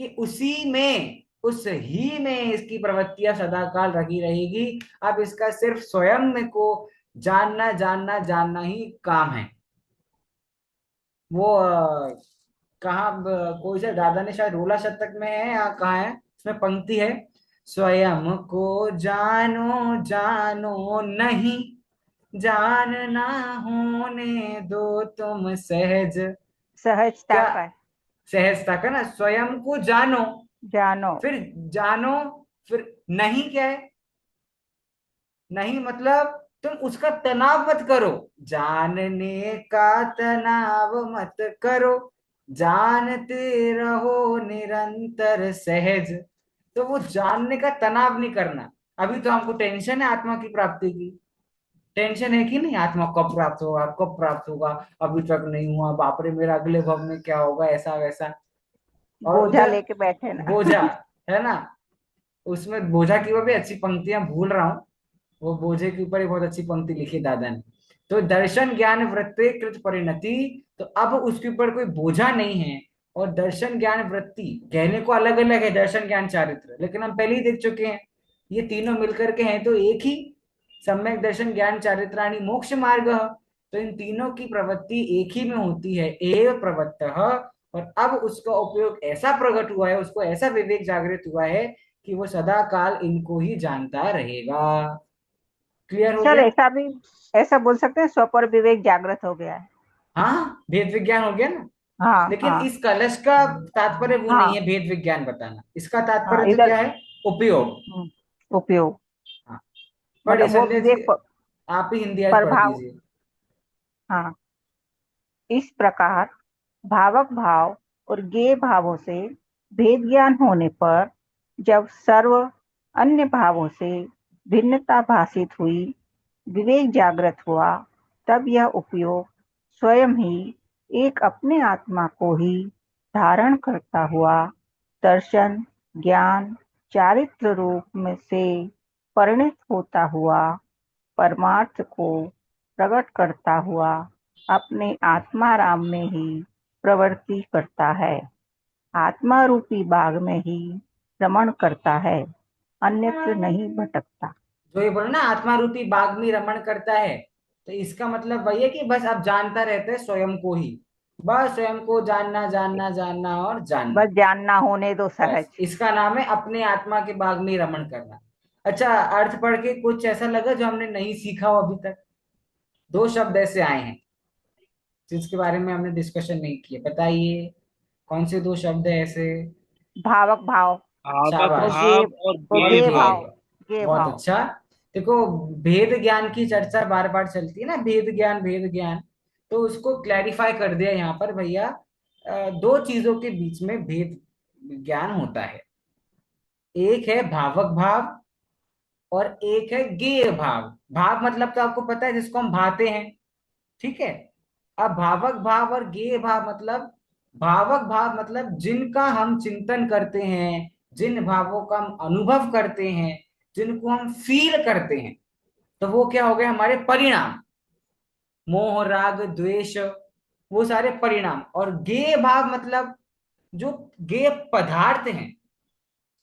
कि उसी में, उस ही में इसकी प्रवृत्तियां सदा काल रखी रहेगी। अब इसका सिर्फ स्वयं को जानना जानना जानना ही काम है। वो कहाँ कोई सा दादा ने शायद रोला शतक में है या कहाँ है, उसमें पंक्ति है, स्वयं को जानो जानो नहीं, जानना होने दो तुम सहज। सहजता क्या का सहजता का ना, स्वयं को जानो, जानो। फिर जानो, फिर नहीं क्या है, नहीं मतलब तुम उसका तनाव मत करो, जानने का तनाव मत करो, जानते रहो निरंतर सहज। तो वो जानने का तनाव नहीं करना। अभी तो हमको टेंशन है आत्मा की प्राप्ति की, टेंशन है कि नहीं, आत्मा कब प्राप्त होगा, कब प्राप्त होगा, अभी तक नहीं हुआ, बाप रे मेरा अगले भव में क्या होगा, ऐसा वैसा। और बोझा उधर लेके बैठे ना। बोझा है ना, उसमें बोझा की वो भी अच्छी पंक्तियां भूल रहा हूँ, वो बोझे के ऊपर एक बहुत अच्छी पंक्ति लिखी दादा ने। तो दर्शन ज्ञान वृत्ति कृत परिणति, तो अब उसके ऊपर कोई बोझा नहीं है। और दर्शन ज्ञान वृत्ति कहने को अलग अलग है, दर्शन ज्ञान चारित्र, लेकिन हम पहले ही देख चुके हैं ये तीनों मिलकर के हैं तो एक ही, सम्यक दर्शन ज्ञान चारित्राणि मोक्ष मार्ग। तो इन तीनों की प्रवृत्ति एक ही में होती है, एव प्रवृत्तः। और अब उसका उपयोग ऐसा प्रकट हुआ है, उसको ऐसा विवेक जागृत हुआ है कि वो सदा काल इनको ही जानता रहेगा। क्लियर हो सर गया? ऐसा भी, ऐसा बोल सकते हैं स्वपर विवेक जागृत हो गया है। हाँ, भेद विज्ञान हो गया ना। हाँ लेकिन हाँ इस कलश का तात्पर्य वो नहीं हाँ है भेद विज्ञान बताना, इसका हाँ, तात्पर्य तो इधर क्या है, उपयोग। उपयोग, हाँ, पढ़िए मतलब वो संजय जी, विवेक आप ही हिंदी आज पढ़ प्रभाव। दीजिए। हाँ, इस प्रकार भावक भाव और गेय भावों से भेद ज्ञान होने पर जब सर्व अन्य भावों से भिन्नता भाषित हुई, विवेक जागृत हुआ, तब यह उपयोग स्वयं ही एक अपने आत्मा को ही धारण करता हुआ दर्शन ज्ञान चारित्र रूप में से परिणत होता हुआ परमार्थ को प्रकट करता हुआ अपने आत्मा राम में ही प्रवृत्ति करता है, आत्मा रूपी बाग में ही रमण करता है, अन्यत्र नहीं भटकता। जो ये बोला ना आत्मा रूपी बाग में रमण करता है, तो इसका मतलब वही है कि बस अब जानता रहता है स्वयं को ही, बस स्वयं को जानना जानना जानना और जानना। बस जानना होने दो बस सहज। इसका नाम है अपने आत्मा के बाग में रमण करना। अच्छा, अर्थ पढ़ के कुछ ऐसा लगा जो हमने नहीं सीखा हो अभी तक? दो शब्द ऐसे आए हैं जिसके बारे में हमने डिस्कशन नहीं किया, बताइए कौन से दो शब्द है ऐसे? भावक भाव आवक और शाबाश, गे भाव और और और गेय गे भाव। भाव। गे, गे बहुत भाव। अच्छा। देखो, भेद ज्ञान की चर्चा बार बार चलती है ना, भेद ज्ञान भेद ज्ञान, तो उसको क्लैरिफाई कर दिया यहाँ पर भैया। दो चीजों के बीच में भेद ज्ञान होता है, एक है भावक भाव और एक है गेय भाव। भाव मतलब तो आपको पता है जिसको हम भाते हैं, ठीक है। अब भावक भाव और गेय भाव मतलब, भावक भाव मतलब जिनका हम चिंतन करते हैं, जिन भावों का हम अनुभव करते हैं, जिनको हम फील करते हैं, तो वो क्या हो गए हमारे परिणाम, मोह राग द्वेष, वो सारे परिणाम। और गेय भाव मतलब जो गेय पदार्थ हैं,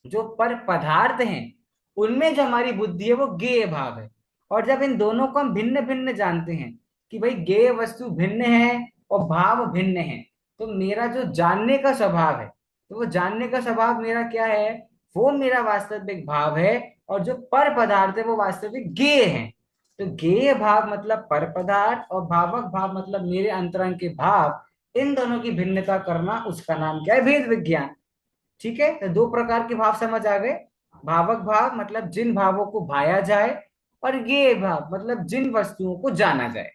जो पर पदार्थ हैं, उनमें जो हमारी बुद्धि है वो गेय भाव है। और जब इन दोनों को हम भिन्न भिन्न जानते हैं कि भाई गेय वस्तु भिन्न है और भाव भिन्न है, तो मेरा जो जानने का स्वभाव है, तो वो जानने का स्वभाव मेरा क्या है, वो मेरा वास्तविक भाव है। और जो पर पदार्थ है वो वास्तविक गेय है। तो गेय भाव मतलब पर पदार्थ और भावक भाव मतलब मेरे अंतरंग के भाव, इन दोनों की भिन्नता करना, उसका नाम क्या है, भेद विज्ञान। ठीक है, तो दो प्रकार के भाव समझ आ गए, भावक भाव मतलब जिन भावों को भाया जाए, और ये भाव मतलब जिन वस्तुओं को जाना जाए।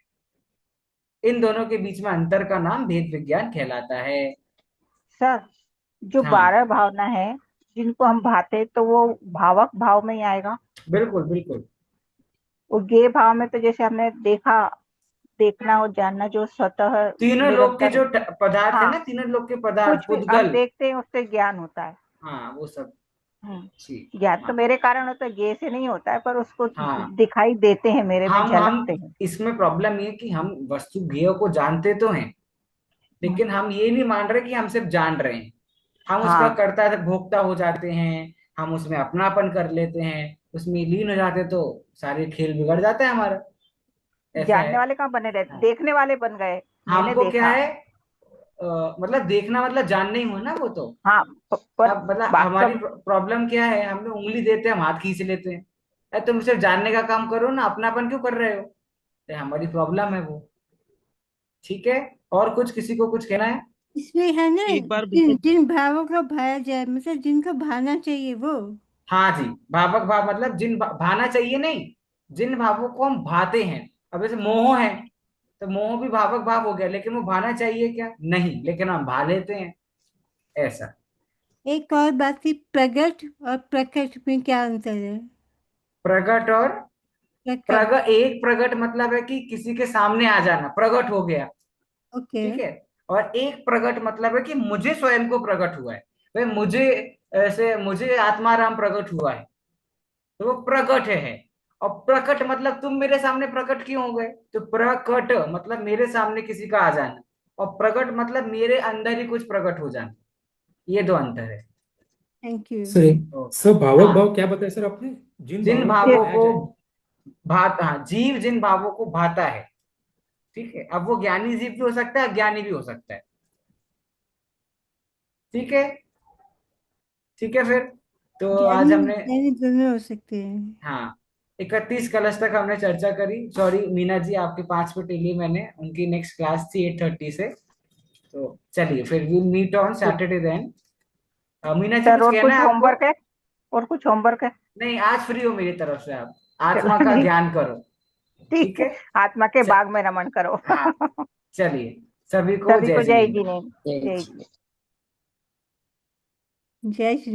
इन दोनों के बीच में अंतर का नाम भेद विज्ञान कहलाता है। सर, जो हाँ 12 भावना है जिनको हम भाते, तो वो भावक भाव में ही आएगा। बिल्कुल बिल्कुल। वो गे भाव में तो जैसे हमने देखा, देखना और जानना जो स्वतः तीनों लोग के निरंतर जो है। पदार्थ है हाँ, ना, तीनों लोग के पदार्थ, कुछ भी हम उद्गल, देखते हैं उससे ज्ञान होता है। हाँ वो सब। ठीक। ज्ञान तो हाँ मेरे कारण होता है, गे से नहीं होता है, पर उसको हाँ। दिखाई देते हैं, मेरे में हम झलकते हैं। इसमें प्रॉब्लम ये है कि हम वस्तु ज्ञेय को जानते तो हैं, लेकिन हम ये नहीं मान रहे कि हम सिर्फ जान रहे हैं। हम उसका हाँ, कर्ता भोक्ता हो जाते हैं, हम उसमें अपनापन कर लेते हैं, उसमें लीन हो जाते, तो सारे खेल बिगड़ जाता है हमारा। ऐसा जानने है। वाले कहाँ बने रहते, हाँ। देखने वाले बन गए। मैंने हमको क्या देखा। है, मतलब देखना मतलब जानना ही हो ना वो तो। हाँ, पर अब मतलब हमारी वास्तव प्रॉब्लम क्या है, हम लोग उंगली देते हैं, हम हाथ खींच लेते हैं। अरे तुम सिर्फ जानने का काम करो ना, अपनापन क्यों कर रहे हो? ये हमारी प्रॉब्लम है वो। ठीक है। और कुछ, किसी को कुछ कहना है? इसमें है ना, एक बार जिन जिन भावों को भाया जाए, मतलब जिनको भाना चाहिए वो। हाँ जी, भावक भाव मतलब जिन भाना चाहिए नहीं, जिन भावों को हम भाते हैं। अब जैसे मोह है, तो मोह भी भावक भाव हो गया, लेकिन वो भाना चाहिए क्या? नहीं, लेकिन हम भा लेते हैं। ऐसा। एक और बात थी, प्रगट और प्रकट में क्या अंतर है? प्रगट और प्रकट। एक प्रगट मतलब है कि किसी के सामने आ जाना, प्रगट हो गया। ओके। ठीक है। और एक प्रगट मतलब है कि मुझे स्वयं को प्रकट हुआ है। भाई मुझे, ऐसे मुझे आत्माराम प्रकट हुआ है, तो वो प्रकट है। और प्रकट मतलब तुम मेरे सामने प्रकट क्यों हो गए, तो प्रकट मतलब मेरे सामने किसी का आ जाना, और प्रकट मतलब मेरे अंदर ही कुछ प्रकट हो जाना। ये दो अंतर है। Thank you. सर सर, भावक हाँ, भाव क्या बताया सर आपने? जिन जिन भावों को भावों भाया को जाए। भाता, हाँ, जीव जिन भावों को भाता है। ठीक है। अब वो ज्ञानी जीव भी हो सकता है, अज्ञानी भी हो सकता है। ठीक है। ठीक है फिर। तो आज ज्ञानी हमने, ज्ञानी दोनों हो सकते हैं। हाँ, 31 कलश तक हमने चर्चा करी। सॉरी मीना जी, आपके 5 मिनट लिए मैंने, उनकी नेक्स्ट क्लास थी 8:30 से। तो चलिए फिर, will meet on Saturday then. Meena ji, sir, कुछ और कहना कुछ है आपको? होमवर्क है? और कुछ होमवर्क है? नहीं, आज फ्री हो मेरी तरफ से आप। चलो आत्मा का ठीक। ज्ञान करो। ठीक ठीक है। है। आत्मा के च, बाग में रमण करो। हाँ, चलिए, सभी को सभी जय को जय जिनेन्द्र। जिनेन्द्र। जय जिनेन्द्र। जय श्री